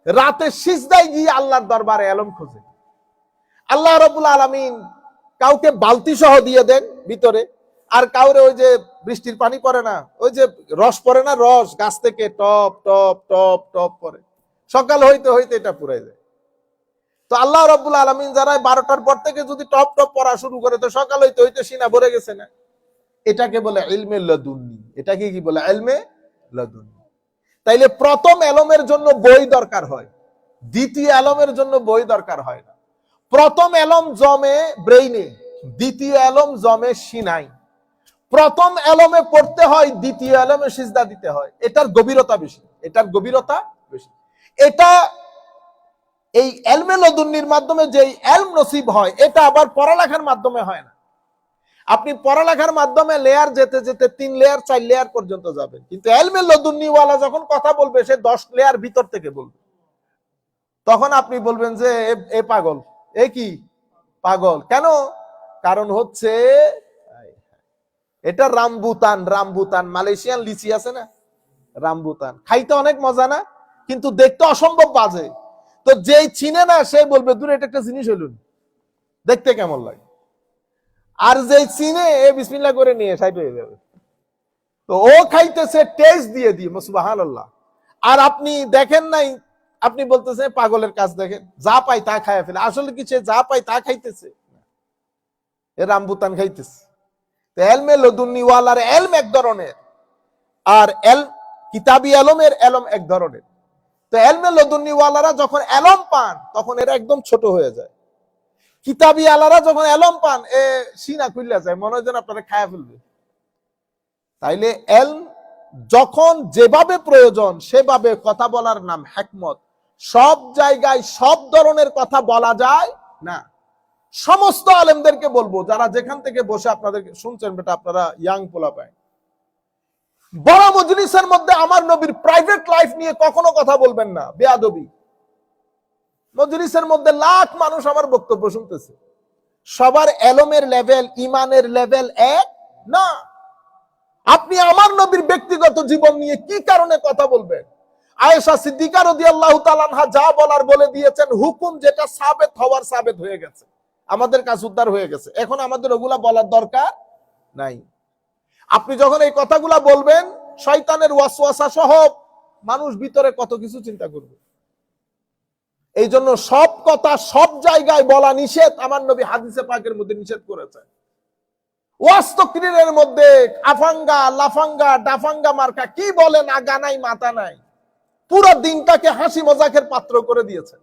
রাতে সিজদায় গিয়ে আল্লাহর দরবারে এলম খোঁজে। আল্লাহ রাব্বুল আলামিন কাউকে বালতি সহ দিয়ে দেন ভিতরে, আর কাউরে ওই যে বৃষ্টির পানি পড়ে না, ওই যে রস পড়ে না, রস গাছ থেকে টপ টপ টপ টপ পড়ে, সকাল হইতে হইতে এটা পুরাই যায়। তো আল্লাহ রাব্বুল আলামিন যারা 12টার পর থেকে যদি টপ টপ পড়া শুরু করে, তো সকাল হইতে হইতে সিনা ভরে গেছে না? এটাকে বলে ইলমে লাদুন্নি। এটাকে কি বলে? ইলমে লাদুন্নি। তাইলে প্রথম এলমের জন্য বই দরকার হয়, দ্বিতীয় এলমের জন্য বই দরকার হয় না। প্রথম এলম জমে ব্রেইনে, দ্বিতীয় এলম জমে সিনাই। প্রথম এলমে পড়তে হয়, দ্বিতীয় এলমে সিজদা দিতে হয়। এটার গভীরতা বেশি, এটার গভীরতা বেশি। এটা এই এলমে লদুন্নির মাধ্যমে যে এলম নসিব হয়, এটা আবার পড়ালেখার মাধ্যমে হয় না। আপনি পড়ালেখার মাধ্যমে লেয়ার যেতে যেতে 3 লেয়ার 4 লেয়ার পর্যন্ত যাবেন, কিন্তু এলমে লদুন্নিওয়ালা যখন কথা বলবে সে 10 লেয়ার ভিতর থেকে বলবে। তখন আপনি বলবেন যে এ পাগল, এ কি পাগল কেন? কারণ হচ্ছে এটা রামবুতান। রামবুতান মালয়েশিয়ান লিচি আছে না, রামবুতান খাইতে অনেক মজা না, কিন্তু দেখতে অসম্ভব বাজে। তো যেই চিনে না সে বলবে দূরে এটা একটা জিনিস হইল, দেখতে কেমন লাগে। আর যেই চিনে এ বিসমিল্লাহ করে নিয়ে সাইড হয়ে যাবে। তো ও খাইতেছে টেস্ট দিয়ে দিয়ে, সুবহানাল্লাহ। আর আপনি দেখেন নাই, আপনি বলতেছেন পাগলের কাজ দেখেন, যা পাই তা খায় ফেলে। আসলে কি সে যা পাই তা খাইতেছে? এ রামবুতান খাইতেছে। তো এলমে লদুন্নিওয়ালার এলম এক ধরনের, আর কিতাবি এলমের এলম এক ধরনের। তো এলমে লদুন্নিওয়ালারা যখন এলম পান তখন এরা একদম ছোট হয়ে যায়, কিতাবি আলারা যখন এলম পান সিনা খুললা যায়, মনে হয় যেন আপনারা খায়া ফেলবে। তাইলে এলম যখন যেভাবে প্রয়োজন সেভাবে কথা বলার নাম হিকমত। সব জায়গায় সব ধরনের কথা বলা যায় না। সমস্ত আলেমদেরকে বলবো, যারা যেখান থেকে বসে আপনাদেরকে শুনছেন, বেটা আপনারা ইয়াং পোলা পায়, বড় মজলিসের মধ্যে আমার নবীর প্রাইভেট লাইফ নিয়ে কখনো কথা বলবেন না, বেয়াদবি। মজলিসের মধ্যে লাখ মানুষ আমার বক্তব্য শুনতেছে, সবার এলমের লেভেল, ইমানের লেভেল এক না। আপনি আমার নবীর ব্যক্তিগত জীবন নিয়ে কি কারণে কথা বলবেন? আয়েশা সিদ্দিকা রাদিয়াল্লাহু তাআলা আনহা যা বলার বলে দিয়েছেন, হুকুম যেটা সাবেত হওয়ার সাবেত হয়ে গেছে, আমাদের কাজ উদ্ধার হয়ে গেছে, এখন আমাদের ওগুলা বলার দরকার নাই। আপনি যখন এই কথাগুলা বলবেন, শয়তানের ওয়াসওয়াসা সহ মানুষ ভিতরে কত কিছু চিন্তা করবে। এই জন্য সব কথা সব জায়গায় বলা নিষেধ, আমার নবী হাদিসে পাকের মধ্যে নিষেধ করেছেন। ওয়াস্তকরিরের মধ্যে আফাঙ্গা লাফাঙ্গা ডাফাঙ্গা মার্কা কি বলেন, আগা নাই মাথা নাই, পুরো দিনটাকে হাসি মজাকের পাত্র করে দিয়েছে।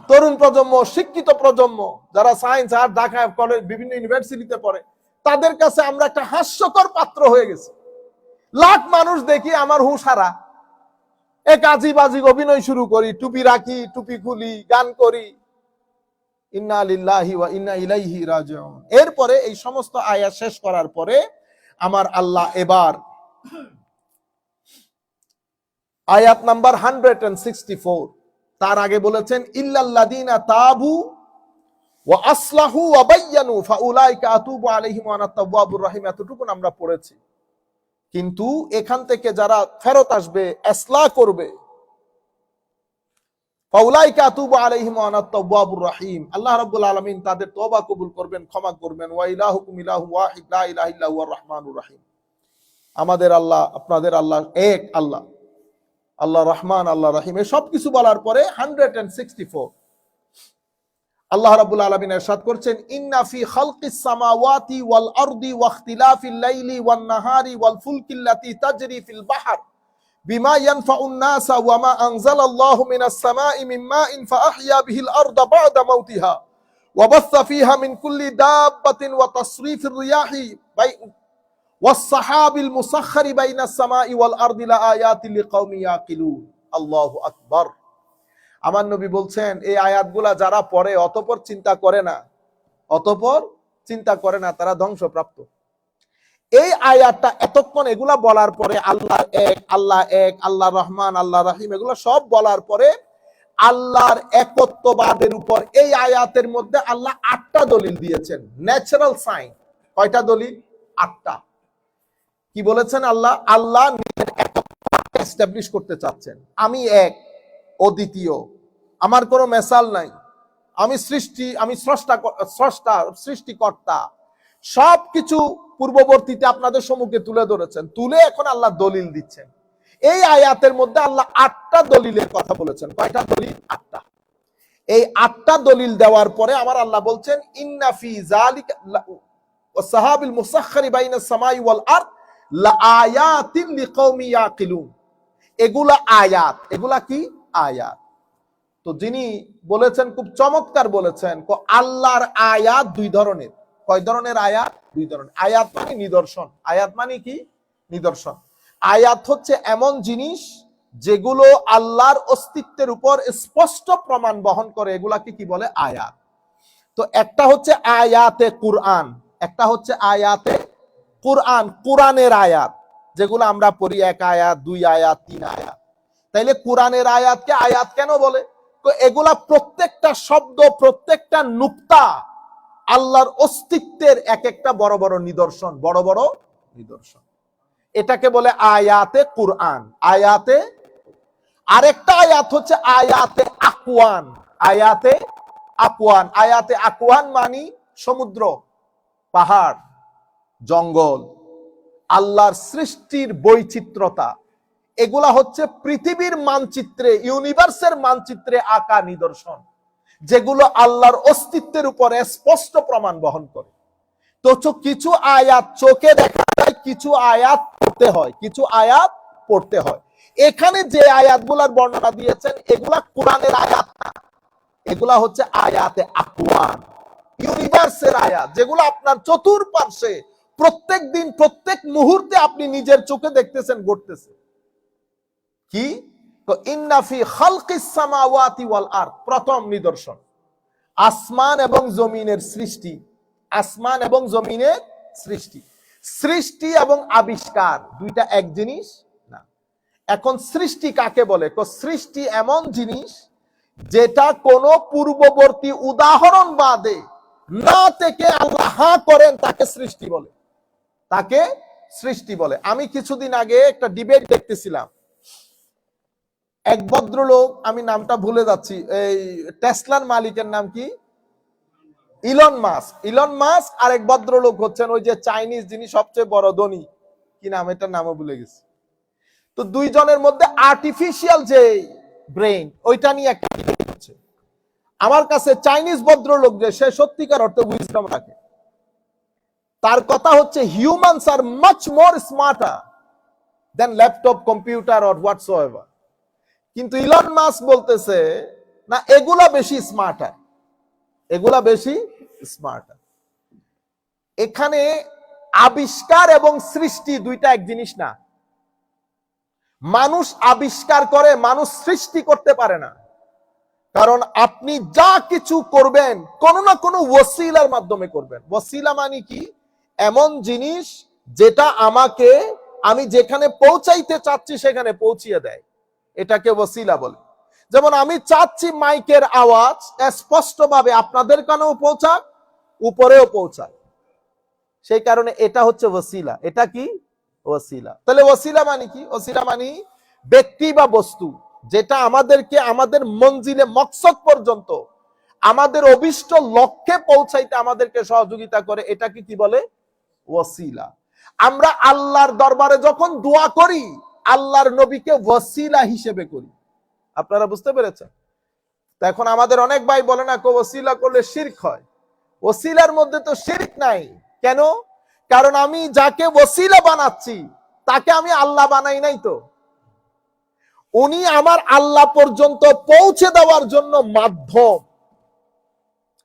তরুণ প্রজন্ম, শিক্ষিত প্রজন্ম, যারা সায়েন্স আর ঢাকা কলেজ বিভিন্ন ইউনিভার্সিটিতে পড়ে, তাদের কাছে আমরা একটা হাস্যকর পাত্র হয়ে গেছি। লাখ মানুষ দেখি আমার হুঁশারা, এক আজি বাজি অভিনয় শুরু করি, টুপি রাখি, টুপি খুলি, গান করি, ইন্না লিল্লাহি ওয়া ইন্না ইলাইহি রাজিউন। এরপরে এই সমস্ত আয়াত শেষ করার পরে আমার আল্লাহ এবার আয়াত নাম্বার 164, তার আগে বলেছেন ইল্লাল্লাযিনা তাবু ওয়া আসলাহু ওয়া বায়্যানু ফাউলাইকা আতুবু আলাইহিম ওয়া আনা তাওয়াবুর রহিম। এতটুকু আমরা পড়েছি, কিন্তু এখান থেকে যারা ফেরত আসবে, ইসলাহ করবে, ফাউলাইকা আতুবু আলাইহিম ওয়া আনা তাওয়াবুর রহিম, আল্লাহ রাব্বুল আলামিন তাদের তওবা কবুল করবেন, ক্ষমা করবেন। ওয়া ইলাহুকুম ইলাহুন ওয়াহিদ লা ইলাহা ইল্লা হুয়ার রহমানুর রহিম। আমাদের আল্লাহ, আপনাদের আল্লাহ এক আল্লাহ, আল্লাহ রহমান, আল্লাহ রহিম। এই সব কিছু বলার পরে 164 আল্লাহ রাব্বুল আলামিন ইরশাদ করছেন, ইন্না ফি খালকিস সামাওয়াতি ওয়াল আরদি ওয়া ইখতিলাফিল লাইলি ওয়ান নাহারি ওয়াল ফুলকিল্লাতি তাজরি ফিল বাহর বিমা ইয়ানফাউন নাসা ওয়া মা আনজালাল্লাহু মিনাস সামাই মিন মাইন ফাআহইয়া বিহিল আরদা বা'দা মাউতিহা ওয়া বাসসা ফিহা মিন কুল্লি দাব্বাতিন ওয়া তাসরিফির রিয়াহি ওয়াস সাহাবিল মুসাখখারি বাইনাস সামাই ওয়াল আরদি লাআয়াতিন লিকাওমি ইয়াকিলুন। আল্লাহু আকবার। আমার নবী বলছেন, এই আয়াতগুলা যারা পড়ে অতঃপর চিন্তা করে না, তারা ধ্বংসপ্রাপ্ত। এই আয়াতটা এতক্ষণ এগুলা বলার পরে আল্লাহ এক, আল্লাহ এক, আল্লাহ রহমান, আল্লাহ রহিম, এগুলো সব বলার পরে আল্লাহর একত্ববাদের উপর এই আয়াতের মধ্যে আল্লাহ 8টা দলিল দিয়েছেন, ন্যাচারাল সাইন। কয়টা দলিল? 8টা। কি বলেছেন? আল্লাহ নিজের একত্ববাদকে এস্টাবলিশ করতে চাচ্ছেন। আমি এক, অদ্বিতীয়, আমার কোনো মেসাল নাই, আমি স্রষ্টা, সৃষ্টিকর্তা। সবকিছু পূর্ববর্তীতে আপনাদের সম্মুখে তুলে ধরেছেন, তুলে এখন আল্লাহ দলিল দিচ্ছেন। এই আয়াতের মধ্যে আল্লাহ 8টা দলিলের কথা বলেছেন। কয়টা দলিল? 8টা। এই 8টা দলিল দেওয়ার পরে আমার আল্লাহ বলছেন, ইন্না ফি যালিকা ওয়াস সাহাবিল মুসাখখারি বাইনাস সামাই ওয়াল আরদ লাআয়াতিন লিকাওমি ইয়াকিলুন। এগুলা আয়াত। এগুলা কি? আয়াত। তো যিনি বলেছেন, খুব চমৎকার বলেছেন, আল্লাহর আয়াত 2 ধরনের। কয় ধরনের আয়াত? 2 ধরনের। আয়াত মানে নিদর্শন। আয়াত মানে কি? নিদর্শন। আয়াত হচ্ছে এমন জিনিস যেগুলো আল্লাহর অস্তিত্বের উপর স্পষ্ট প্রমাণ বহন করে, এগুলাকে কি বলে? আয়াত। তো একটা হচ্ছে আয়াতে কুরআন, একটা হচ্ছে আয়াতে কুরআন, কোরআনের আয়াত, যেগুলো আমরা পড়ি 1 আয়াত, 2 আয়াত, 3 আয়াত। তাইলে কোরআনের আয়াতকে আয়াত কেন বলে? তো এগুলা প্রত্যেকটা শব্দ, প্রত্যেকটা নুক্তা আল্লাহর অস্তিত্বের এক একটা বড় বড় নিদর্শন, বড় বড় নিদর্শন। এটাকে বলে আয়াতে কুরআন। আয়াতে আরেকটা আয়াত হচ্ছে আয়াতে আকওয়ান। আয়াতে আকওয়ান। আয়াতে আকওয়ান মানে সমুদ্র, পাহাড়, জঙ্গল, আল্লাহর সৃষ্টির বৈচিত্র্যতা। এগুলা হচ্ছে পৃথিবীর মানচিত্রে, ইউনিভার্সের মানচিত্রে আঁকা নিদর্শন, যেগুলো আল্লাহর অস্তিত্বের উপরে স্পষ্ট প্রমাণ বহন করে। তো কিছু আয়াত চোখে দেখা যায়, কিছু আয়াত পড়তে হয়, কিছু আয়াত পড়তে হয়। এখানে যে আয়াতগুলার বর্ণনা দিয়েছেন, এগুলা কোরআনের আয়াত না, এগুলা হচ্ছে আয়াতে আকওয়ান, ইউনিভার্সের আয়াত, যেগুলো আপনার চতুর্পার্শ্বে প্রত্যেক দিন প্রত্যেক মুহূর্তে আপনি নিজের চোখে দেখতেছেন, ঘটতেছে। কি? ইন্না ফি খালকিস সামাওয়াতি ওয়াল আরদ, প্রথম নিদর্শন আসমান এবং জমিনের সৃষ্টি। আসমান এবং জমিনের সৃষ্টি, সৃষ্টি এবং আবিষ্কার দুইটা এক জিনিস না। এখন সৃষ্টি কাকে বলে? সৃষ্টি এমন জিনিস যেটা কোনো পূর্ববর্তী উদাহরণ বাদে না থেকে আল্লাহ করেন, তাকে সৃষ্টি বলে, তাকে সৃষ্টি বলে। আমি কিছুদিন আগে একটা ডিবেট দেখতেছিলাম, এক ভদ্রলোক, আমি নামটা ভুলে যাচ্ছি, এই টেসলার মালিকের নাম কি? Elon Musk. ইলন মাস্ক আর এক ভদ্রলোক হচ্ছেন ওই যে চাইনিজ, যিনি সবচেয়ে বড় ধনী, কি নাম, এটার নামও ভুলে গেছি। তো দুইজনের মধ্যে আর্টিফিশিয়াল যে ব্রেইন, ওইটা নিয়ে একটা ডিবেট হচ্ছে। আমার কাছে চাইনিজ ভদ্রলোক যে, সে সত্যিকার অর্থে উইজডম রাখে। তার কথা হচ্ছে humans are much more smarter than laptop, computer or whatsoever. কিন্তু ইলন মাস্ক বলতেছে না, এগুলা বেশি স্মার্টার, এগুলা বেশি স্মার্টার। এখানে আবিষ্কার এবং সৃষ্টি দুইটা এক জিনিস না। মানুষ আবিষ্কার করে, মানুষ সৃষ্টি করতে পারে না। কারণ আপনি যা কিছু করবেন কোনো না কোনো ওসিলার মাধ্যমে করবেন। ওসিলা মানে কি? এমন জিনিস যেটা আমাকে, আমি যেখানে পৌঁছাইতে চাচ্ছি সেখানে পৌঁছিয়ে দেয়, এটাকে ওসিলা বলে। যেমন আমি চাচ্ছি মাইকের আওয়াজ স্পষ্টভাবে আপনাদের কানেও পৌঁছাক, উপরেও পৌঁছাক, সেই কারণে এটা হচ্ছে ওসিলা। এটা কি? ওসিলা। তাহলে ওসিলা মানে কি? ওসিলা মানে ব্যক্তি বা বস্তু যেটা আমাদেরকে আমাদের মঞ্জিলে, মকসদ পর্যন্ত, আমাদের অভিষ্ট লক্ষ্যে পৌঁছাইতে আমাদেরকে সহযোগিতা করে, এটাকে কি বলে? ওসিলা। আমরা আল্লাহর দরবারে যখন দোয়া করি, আল্লাহর নবীকে ওসিলা হিসেবে করি। আপনারা বুঝতে পেরেছেন? এখন আমাদের অনেক ভাই বলে না, ওসিলা করলে শিরক হয়। ওসিলার মধ্যে তো শিরক নাই। কেন? কারণ আমি যাকে ওসিলা বানাচ্ছি তাকে আমি আল্লাহ বানাই নাই তো। উনি আমার আল্লাহ পর্যন্ত পৌঁছে দেওয়ার জন্য মাধ্যম।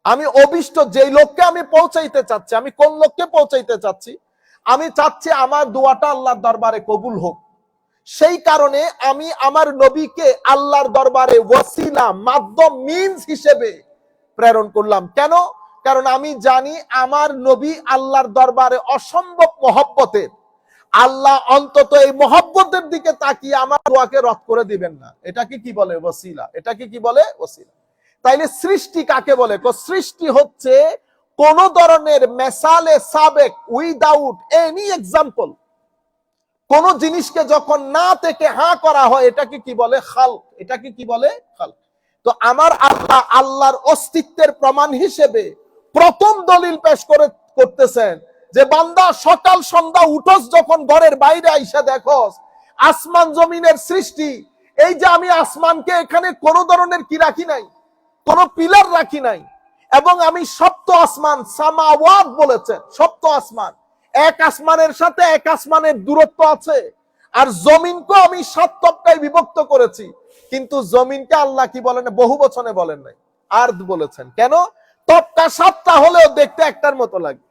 আমি অভিষ্ট যেই লোককে আমি পৌঁছাইতে চাচ্ছি, আমি কোন লোককে পৌঁছাইতে চাচ্ছি? আমি চাচ্ছি আমার দোয়াটা আল্লাহর দরবারে কবুল হোক। সেই কারণে আমি আমার নবীকে আল্লাহর দরবারে ওসিলা, মাধ্যম, মিনস হিসেবে প্রেরণ করলাম। কেন? কারণ আমি জানি আমার নবী আল্লাহর দরবারে অসম্ভব মহব্বতের। আল্লাহ অন্তত এই মহব্বতের দিকে তাকিয়ে আমার দোয়াকে রদ করে দিবেন না। এটাকে কি বলে? ওসিলা। এটাকে কি বলে? ওসিলা। তাইলে সৃষ্টি কাকে বলে? সৃষ্টি হচ্ছে কোন ধরনের মেসালে সাবেক, উইদাউট এনি এক্সাম্পল, কোন জিনিসকে যখন না থেকে হ্যাঁ করা হয়, এটাকে কি বলে? খালক। এটাকে কি বলে? খালক। তো আমার আল্লাহ আল্লাহর অস্তিত্বের প্রমাণ হিসেবে প্রথম দলিল পেশ করতেছেন যে বান্দা, সকাল সন্ধ্যা উঠোস যখন ঘরের বাইরে আইসা দেখোস আসমান জমিনের সৃষ্টি, এই যে আমি আসমানকে এখানে কোন ধরনের কি রাখি নাই, কোন পিলার রাখি নাই, এবং আমি সপ্ত আসমান, সামাওয়াত বলেছেন, সপ্ত আসমান, এক আসমানের সাথে এক আসমানের দূরত্ব আছে। আর জমিনকে আমি 7 তবকায় বিভক্ত করেছি, কিন্তু জমিনকে আল্লাহ কি বলেন? বহু বচনে বলেন নাই, আরদ বলেছেন। কেন? তবকা 7টা হলেও দেখতে একটার মতো লাগে,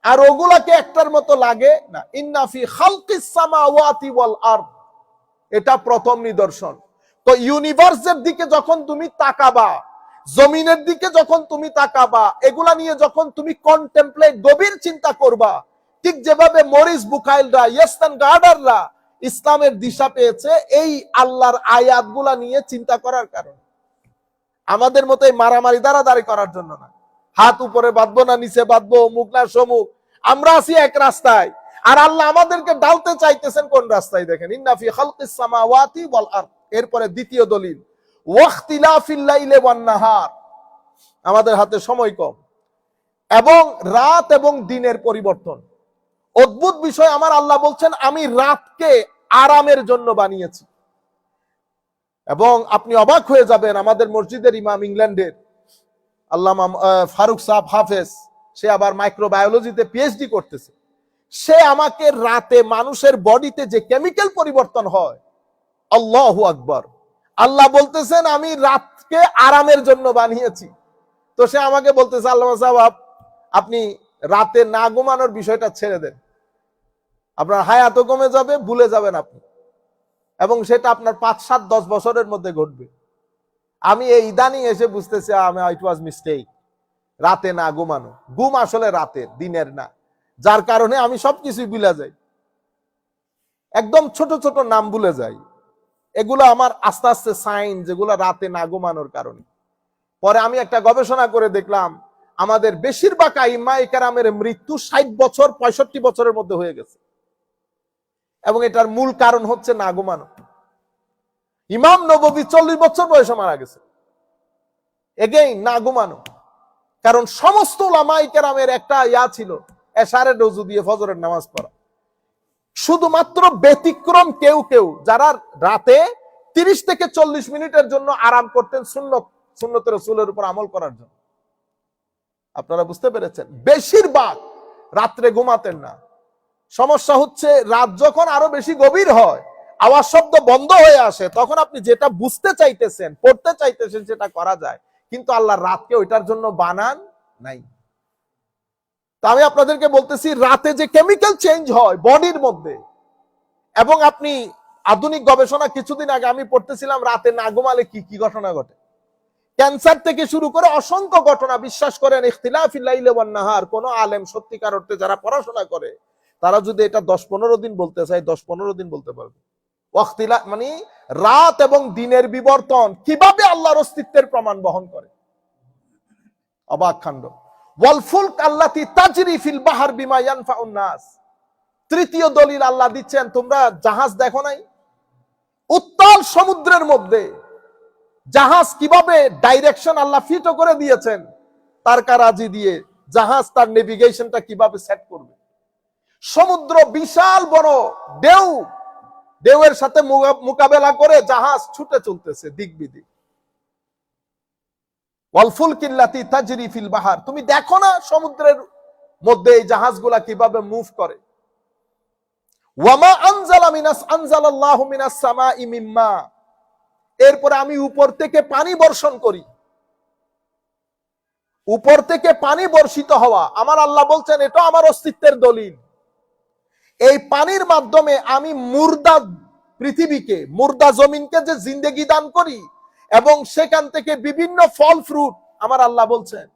আর ওগুলাকে একটার মতো লাগে না। ইন্না ফি খালকিস সামাওয়াতি ওয়াল আরদ, এটা প্রথম নিদর্শন। তো ইউনিভার্সের দিকে যখন তুমি তাকাবা, জমিনের দিকে যখন তুমি তাকাবা, এগুলা নিয়ে যখন তুমি কন্টেমপ্লেট, গভীর চিন্তা করবা, ঠিক যেভাবে মরিস বুখাইলরা, ইয়েস্টান গার্ডাররা ইসলামের দিশা পেয়েছে এই আল্লাহর আয়াতগুলা নিয়ে চিন্তা করার কারণে। আমাদের মতো এই মারামারি দাঁড়াদাঁড়ি করার জন্য না, হাত উপরে বাঁধবো না নিচে বাঁধবো, মুখ না সমুখ, আমরা আছি এক রাস্তায়, আর আল্লাহ আমাদেরকে ডালতে চাইতেছেন কোন রাস্তায়? দেখেন, ইন্না ফি খালকিস সামাওয়াতি ওয়াল আরদ। এরপরে দ্বিতীয় দলিল, ওয়াখতিলাফিল লাইলি ওয়ান নাহার, আমাদের হাতে সময় কম, এবং রাত এবং দিনের পরিবর্তন। অদ্ভুত বিষয়, আমার আল্লাহ বলছেন আমি রাতকে আরামের জন্য বানিয়েছি। এবং আপনি অবাক হয়ে যাবেন, আমাদের মসজিদের ইমাম, ইংল্যান্ডের আল্লামা ফারুক সাহেব হাফেজ, সে আবার মাইক্রোবায়োলজিতে পিএইচডি করতেছে। সে আমাকে রাতে মানুষের বডিতে যে কেমিক্যাল পরিবর্তন হয়, আল্লাহু আকবার, আল্লাহ বলতেছেন আমি রাতকে আরামের জন্য বানিয়েছি। তো সে আমাকে বলতেছে আল্লাহ সাহেব আপনি রাতে না ঘুমানোর বিষয়টা ছেড়ে দেন, আপনার হায়াতও কমে যাবে, ভুলে যাবেন আপনি, এবং সেটা আপনার 5, 7, 10 বছরের মধ্যে ঘটবে। আমি এই ইদানিং এসে বুঝতেছি ইট ওয়াজ মিস্টেক। রাতে না ঘুমানো, ঘুম আসলে রাতের, দিনের না, যার কারণে আমি সবকিছুই ভুলে যাই, একদম ছোট ছোট নাম ভুলে যাই। এগুলো আমার আস্তে আস্তে সাইন, যেগুলো রাতে না ঘুমানোর কারণে। পরে আমি একটা গবেষণা করে দেখলাম আমাদের বেশিরভাগ আইম্মায়ে কেরামের মৃত্যু 60 বছর 65 বছরের মধ্যে হয়ে গেছে, এবং এটার মূল কারণ হচ্ছে না ঘুমানো। ইমাম নববী 40 বছর বয়সে মারা গেছে, এগেইন না ঘুমানো। কারণ সমস্ত উলামায়ে কেরামের একটা ছিল, এশারের রজু দিয়ে ফজরের নামাজ পড়া। শুধুমাত্র ব্যতিক্রম কেউ কেউ যারা রাতে 30 থেকে 40 মিনিটের জন্য আরাম করতেন সুন্নতের রাসূলের উপর আমল করার জন্য। আপনারা বুঝতে পেরেছেন? বেশিরভাগ রাত্রে ঘুমাতেন না। সমস্যা হচ্ছে রাত যখন আরো বেশি গভীর হয়, আওয়াজ শব্দ বন্ধ হয়ে আসে, তখন আপনি যেটা বুঝতে চাইতেছেন, পড়তে চাইতেছেন, সেটা করা যায়, কিন্তু আল্লাহ রাতকে ওইটার জন্য বানান নাই। তা আমি আপনাদেরকে বলতেছি, রাতে যে কেমিক্যাল চেঞ্জ হয় বডির মধ্যে, এবং আপনি আধুনিক গবেষণা, কিছুদিন আগে আমি পড়তেছিলাম রাতে না ঘুমালে কি কি ঘটনা ঘটে। ক্যান্সার থেকে শুরু করে অসংখ্য ঘটনা। বিশ্বাস করেন, ইখতিলাফিল লাইলি ওয়ান নাহার, কোন আলেম সত্যিকার অর্থে যারা পড়াশোনা করে, তারা যদি এটা 10-15 দিন বলতে চায়, 10-15 দিন বলতে পারবে। ওয়াখতিলা মানে রাত এবং দিনের বিবর্তন কিভাবে আল্লাহর অস্তিত্বের প্রমাণ বহন করে। অবাক কাণ্ড। ওয়াল ফুলক আল্লাতী তাজরি ফিল বাহর বিমা ইয়ানফাউন নাস। তৃতীয় দলিল আল্লাহ দিচ্ছেন, তোমরা জাহাজ দেখো নাই? উত্তাল সমুদ্রের মধ্যে জাহাজ কিভাবে ডাইরেকশন আল্লাহ ফিট করে দিয়েছেন, তার কারাজি দিয়ে জাহাজ তার নেভিগেশনটা কিভাবে সেট করবে। সমুদ্র বিশাল বড় ঢেউ, ঢেউয়ের সাথে মোকাবেলা করে জাহাজ ছুটে চলতেছে দিক বিদিক। ওয়াল ফুলকিল্লাতী তাজরি ফিল বাহর, তুমি দেখো না সমুদ্রের মধ্যে এই জাহাজগুলা কিভাবে মুভ করে। ওয়ামা আনজালাল্লাহু মিনাস সামাই মিম্মা, এরপরে আমি উপর থেকে পানি বর্ষণ করি। উপর থেকে পানি বর্ষিত হওয়া, আমার আল্লাহ বলছেন এটা আমার অস্তিত্বের দলিল। এই পানির মাধ্যমে আমি মুর্দা পৃথিবীকে, মুর্দা জমিনকে যে জিন্দেগি দান করি, এবং সেখান থেকে বিভিন্ন ফল ফ্রুট, আমার আল্লাহ বলছেন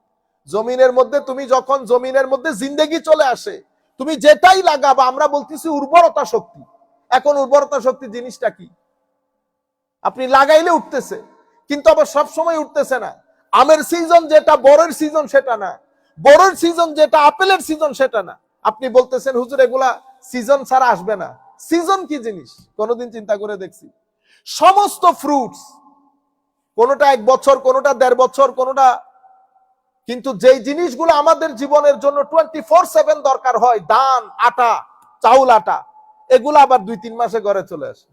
জমিনের মধ্যে, তুমি যখন জমিনের মধ্যে জিন্দেগি চলে আসে, তুমি যেটাই লাগাবা, আমরা বলতেছি উর্বরতা শক্তি। এখন উর্বরতা শক্তি জিনিসটা কি? আপনি লাগাইলে উঠতেছে, কিন্তু আবার সব সময় উঠতেছে না। আমের সিজন যেটা বড়ের সিজন সেটা না, বড়ের সিজন যেটা আপেলের সিজন সেটা না। আপনি বলতেছেন হুজুর এগুলা সিজন ছাড়া আসবে না। সিজন কি জিনিস কোনোদিন চিন্তা করে দেখছি? সমস্ত ফ্রুটস, কোনোটা 1 বছর, কোনোটা 1.5 বছর, কোনোটা, কিন্তু যেই জিনিসগুলো আমাদের জীবনের জন্য 24/7 দরকার হয়, ধান, আটা, চাউল, আটা, এগুলো আবার 2-3 মাসে ঘরে চলে আসে।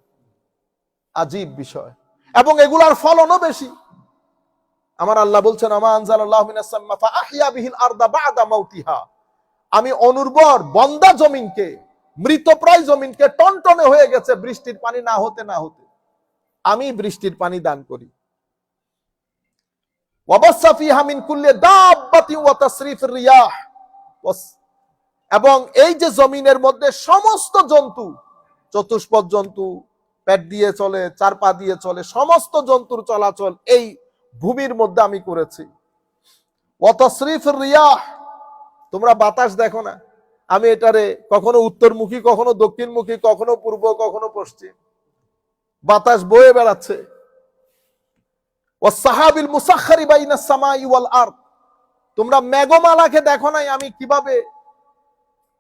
আজীব বিষয়। এবং এগুলার ফলনও বেশি। আমার আল্লাহ বলছেন আমা আনজালাল্লাহু মিনাস সামা ফাআহইয়া বিহিল আরদা বা'দা মাউতিহা, আমি অনুর্বর বন্দা জমিনকে, মৃতপ্রায় জমিনকে, টনটনে হয়ে গেছে বৃষ্টির পানি না হতে না হতে, আমি বৃষ্টির পানি দান করি। ওয়াবাসসা ফিহা মিন কুল্লি দাব্বাতিন ওয়া তাসরিফির রিয়াহ, এবং এই যে জমিনের মধ্যে সমস্ত জন্তু, চতুষ্পদ জন্তু, পেট দিয়ে চলে, 4 পা দিয়ে চলে, সমস্ত জন্তুর চলাচল এই ভূমির মধ্যে আমি করেছি। ওয়া তাসরিফির রিয়াহ, তোমরা বাতাস দেখো না? আমি এটারে কখনো উত্তরমুখী, কখনো দক্ষিণমুখী, কখনো পূর্ব, কখনো পশ্চিম, বাতাস বয়ে বেড়াচ্ছে। ওয়াসসাহাবিল মুসাখখারি বাইনাস সামাই ওয়াল আরদ, তোমরা মেঘমালাকে দেখো নাই আমি কিভাবে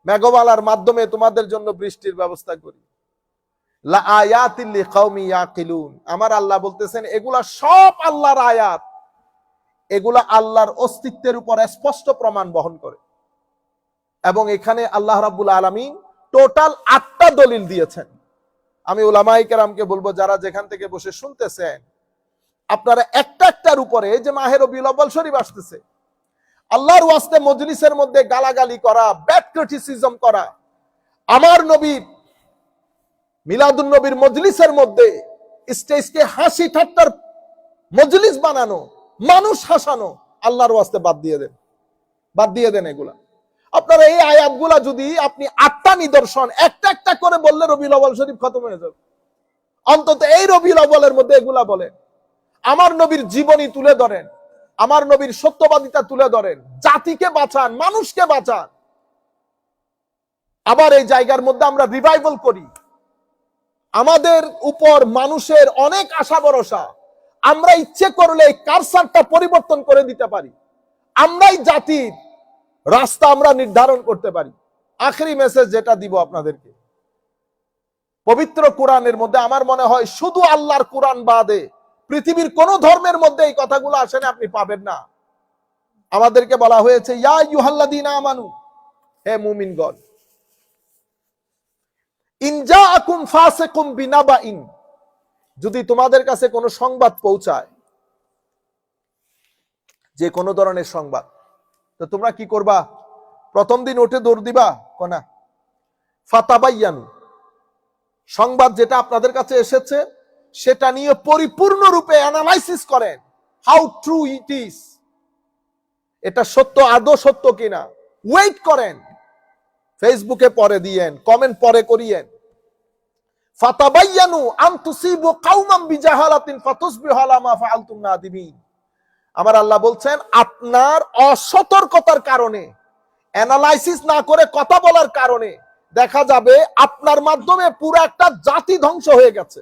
মেঘমালার মাধ্যমে তোমাদের জন্য বৃষ্টির ব্যবস্থা করি। লা আয়াতিল লিকাউমি ইয়াকিলুন, আমার আল্লাহ বলতেছেন এগুলা সব আল্লাহর আয়াত, এগুলা আল্লাহর অস্তিত্বের উপর স্পষ্ট প্রমাণ বহন করে। এবং এখানে আল্লাহ রাব্বুল আলামিন টোটাল 8টা দলিল দিয়েছেন। আমি উলামায়ে কেরামকে বলবো, যারা যেখান থেকে বসে শুনতেছেন, আপনারা একটা একটার উপরে, যে মাহে রবিউল আউয়াল শরীফ আসতেছে, আল্লাহর ওয়াস্তে মজলিসের মধ্যে গালাগালি করা, ব্যাড ক্রিটিসিজম করা, আমার নবীর মিলাদুন নবীর মজলিসের মধ্যে স্টেজকে হাসি ঠাট্টার মজলিস বানানো, মানুষ হাসানো, আল্লাহর ওয়াস্তে বাদ দিয়ে দেন এগুলা। আপনারা এই আয়াতগুলা যদি আপনি 8টা নিদর্শন একটা একটা করে বললে রবিউল আউয়াল শরীফ খতম হয়ে যাবে। অন্তত এই রবিউল আউয়ালের মধ্যে এগুলা বলেন, আমার নবীর জীবনী তুলে ধরেন, আমার নবীর সত্যবাদিতা তুলে ধরেন, জাতিকে বাঁচান, মানুষকে বাঁচান। আবার এই জায়গার মধ্যে আমরা রিভাইভাল করি। আমাদের উপর মানুষের অনেক আশা ভরসা, আমরা ইচ্ছে করলে এই কারসারটা পরিবর্তন করে দিতে পারি। আমরাই জাতির রাস্তা আমরা নির্ধারণ করতে পারি। আখেরি মেসেজ যেটা দিব আপনাদেরকে, পবিত্র কোরআনের মধ্যে আমার মনে হয় শুধু আল্লাহর কোরআন বাদে পৃথিবীর কোন ধর্মের মধ্যে এই কথাগুলো আসেন আপনি পাবেন না। আমাদেরকে বলা হয়েছে ইয়া আইয়ুহাল্লাযীনা আমানু, হে মুমিনগণ, ইন জাআকুম ফাসিকুম বিনাবাইন, যদি তোমাদের কাছে কোনো সংবাদ পৌঁছায়, যে কোনো ধরনের সংবাদ, তো তোমরা কি করবা? প্রথম দিন উঠে দৌড় দিবা? কোনা ফাতাবাইয়ানু, সংবাদ যেটা আপনাদের কাছে এসেছে সেটা নিয়ে পরিপূর্ণরূপে অ্যানালাইসিস করেন, হাউ ট্রু ইট ইজ, এটা সত্য, আদৌ সত্য কিনা। ওয়েট করেন, ফেসবুকে পরে দিয়েন, কমেন্ট পরে করিয়েন। ফাতাবাইয়ানু আন তুসিবু কাওমান বিজাহালাতিন ফাতুসবিহু আলা মা ফাআলতুম নাদিমিন। আমার আল্লাহ বলছেন, আপনার অসতর্কতার কারণে, অ্যানালাইসিস না করে কথা বলার কারণে দেখা যাবে আপনার মাধ্যমে পুরো একটা জাতি ধ্বংস হয়ে গেছে।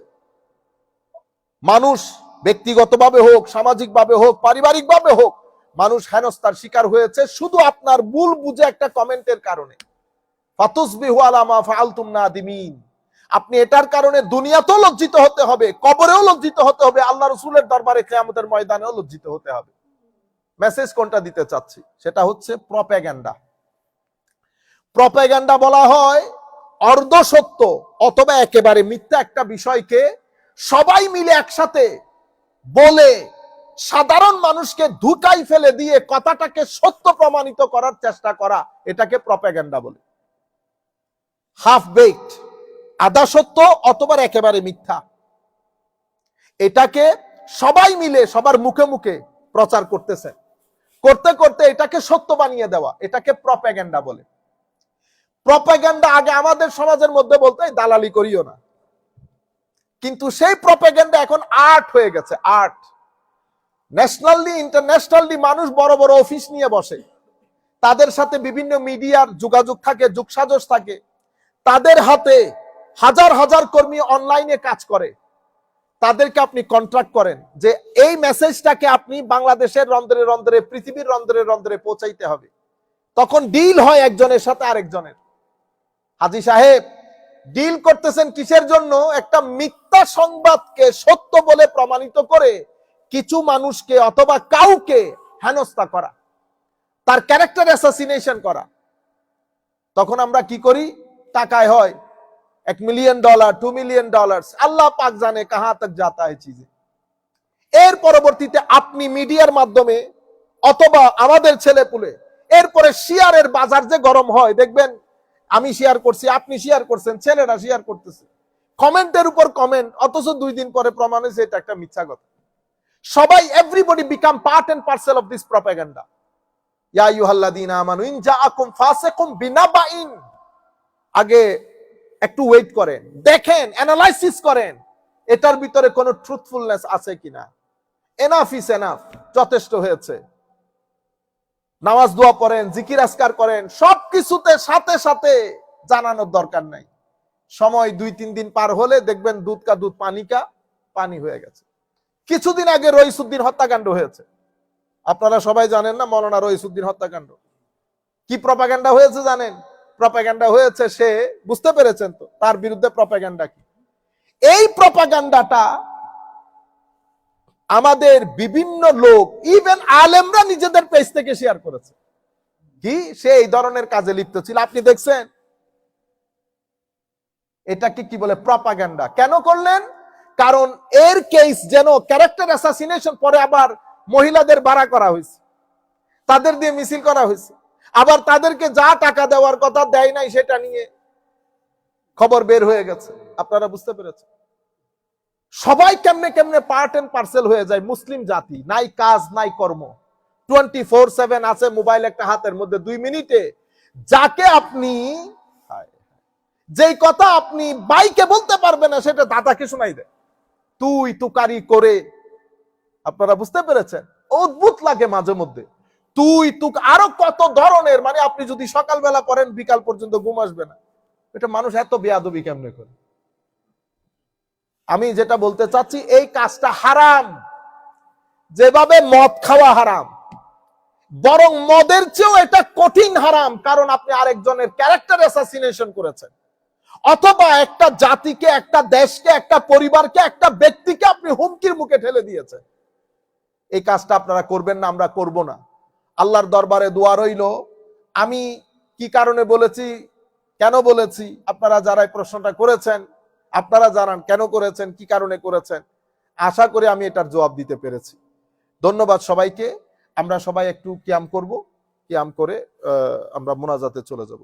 মানুষ ব্যক্তিগতভাবে হোক, সামাজিকভাবে হোক, পারিবারিকভাবে হোক, মানুষ হেনস্থার শিকার হয়েছে শুধু আপনার ভুল বুঝে একটা কমেন্টের কারণে। ফাতুসবিহু আলা মা ফাআলতুম নাদিমিন। আপনি এটার কারণে দুনিয়াতেও লজ্জিত হতে হবে, কবরেও লজ্জিত হতে হবে, আল্লাহ রাসূলের দরবারে কিয়ামতের ময়দানেও লজ্জিত হতে হবে। মেসেজ কোনটা দিতে চাচ্ছি, সেটা হচ্ছে প্রপাগান্ডা। প্রপাগান্ডা বলা হয় অর্ধ সত্য অথবা একেবারে মিথ্যা একটা বিষয়কে সবাই মিলে একসাথে বলে সাধারণ মানুষকে ধোঁকায় ফেলে দিয়ে কথাটাকে সত্য প্রমাণিত করার চেষ্টা করা, এটাকে প্রপাগান্ডা বলে। হাফ বেকড, আধা সত্য অথবা একেবারে মিথ্যা, এটাকে সবাই মিলে সবার মুখে মুখে প্রচার করতেছে, করতে করতে এটাকে সত্য বানিয়ে দেওয়া, এটাকে প্রপাগান্ডা বলে। প্রপাগান্ডা আগে আমাদের সমাজের মধ্যে বলতে দালালি করিও না, কিন্তু সেই প্রপাগান্ডা এখন আর্ট হয়ে গেছে। আর্ট, ন্যাশনালি ইন্টারন্যাশনালি মানুষ বড় বড় অফিস নিয়ে বসে, তাদের সাথে বিভিন্ন মিডিয়ার যোগাযোগ থাকে, যোগসাজশ থাকে, তাদের হাতে হাজার হাজার কর্মী অনলাইনে কাজ করে। তাদেরকে আপনি কন্ট্রাক্ট করেন যে এই মেসেজটাকে আপনি বাংলাদেশের রন্ধ্রে রন্ধ্রে, পৃথিবীর রন্ধ্রে রন্ধ্রে পৌঁছাইতে হবে। তখন ডিল হয় একজনের সাথে আরেকজনের। হাজী সাহেব ডিল করতেছেন কিসের জন্য? একটা মিথ্যা সংবাদকে সত্য বলে প্রমাণিত করে কিছু মানুষকে অথবা কাউকে হেনস্থা করা, তার ক্যারেক্টার অ্যাসাসিনেশন করা। তখন আমরা কি করি? টাকায় হয় $1 মিলিয়ন, $2 মিলিয়ন, আল্লাহ পাক জানে কাহা তক যাতা है चीजें। এর পরবর্তীতে আপনি মিডিয়ার মাধ্যমে অথবা আমাদের ছেলেপুলে এরপরে শেয়ারের বাজার যে গরম হয়, দেখবেন আমি শেয়ার করছি, আপনি শেয়ার করছেন, ছেলেরা শেয়ার করতেছে, কমেন্টের উপর কমেন্ট, অথচ 2 দিন পরে প্রমাণ হয়েছে এটা একটা মিথ্যা কথা। সবাই, everybody become part and parcel of this propaganda. ইয়া আইয়ুহাল্লাযীনা আমানু ইন জাআকুম ফাসিকুম বিনাবাইন। আগে একটু ওয়েট করেন, দেখেন, অ্যানালাইসিস করেন এটার ভিতরে কোনো ট্রুথফুলনেস আছে কিনা। এনাফ ইজ এনাফ, যথেষ্ট হয়েছে। নামাজ দোয়া পড়েন, জিকির আজকার করেন, সবকিছুতে সাথে সাথে জানানোর দরকার নাই। সময় 2-3 দিন পার হলে দেখবেন দুধ কা দুধ পানি কা পানি হয়ে গেছে। কিছুদিন আগে রইসুদ্দিন হত্যাকাণ্ড হয়েছে, আপনারা সবাই জানেন না? মৌলানা রইসুদ্দিন হত্যাকাণ্ড। কি প্রপাগান্ডা হয়েছে জানেন? প্রপাগান্ডা হয়েছে, সে বুঝতে পেরেছেন তো তার বিরুদ্ধে প্রপাগান্ডা কি। এই প্রপাগান্ডাটা আমাদের বিভিন্ন লোক, ইভেন আলেমরা নিজেদের পেজ থেকে শেয়ার করেছে। কি সে এই ধরনের কাজে লিপ্ত ছিল, আপনি দেখছেন? এটাকে কি বলে? প্রপাগান্ডা। কেন করলেন? কারণ এর কেস যেন ক্যারেক্টার অ্যাসাসিনেশন, পরে আবার মহিলাদের ভাড়া করা হয়েছে, তাদের দিয়ে মিছিল করা হয়েছে, আবার তাদেরকে যা টাকা দেওয়ার কথা দেয় নাই সেটা নিয়ে খবর বের হয়ে গেছে। আপনারা বুঝতে পেরেছেন? সবাই কেমনে কেমনে পার্ট এন্ড পার্সেল হয়ে যায় মুসলিম জাতি, নাই কাজ নাই কর্ম, 24/7 আছে মোবাইল একটা হাতের মধ্যে, 2 মিনিটে যাকে আপনি যেই কথা আপনি বাইকে বলতে পারবেন না সেটা দাদাকে শোনাই দেয়, তুই তুকারি করে। আপনারা বুঝতে পেরেছেন? অদ্ভুত লাগে মাঝে মধ্যে, তুই তুক আরো কত ধরনের, মানে আপনি যদি সকালবেলা করেন বিকাল পর্যন্ত ঘুম আসবে না। এটা মানুষ এত বেয়াদবি কেমনে করে? আমি যেটা বলতে চাচ্ছি, এই কাজটা হারাম। যেভাবে মদ খাওয়া হারাম, বরং মদের চেয়েও এটা কঠিন হারাম, কারণ আপনি আরেকজনের ক্যারেক্টার অ্যাসাসিনেশন করেছেন, অথবা একটা জাতিকে, একটা দেশকে, একটা পরিবারকে, একটা ব্যক্তিকে আপনি হুমকির মুখে ঠেলে দিয়েছেন। এই কাজটা আপনারা করবেন না, আমরা করব না। আল্লাহর দরবারে দোয়া রইল। আমি কি কারণে বলেছি, কেন বলেছি, আপনারা যারা এই প্রশ্নটা করেছেন আপনারা জানান কেন করেছেন, কি কারণে করেছেন। আশা করি আমি এটার জবাব দিতে পেরেছি। ধন্যবাদ সবাইকে। আমরা সবাই একটু কিয়াম করব, কিয়াম করে আমরা মোনাজাতে চলে যাব।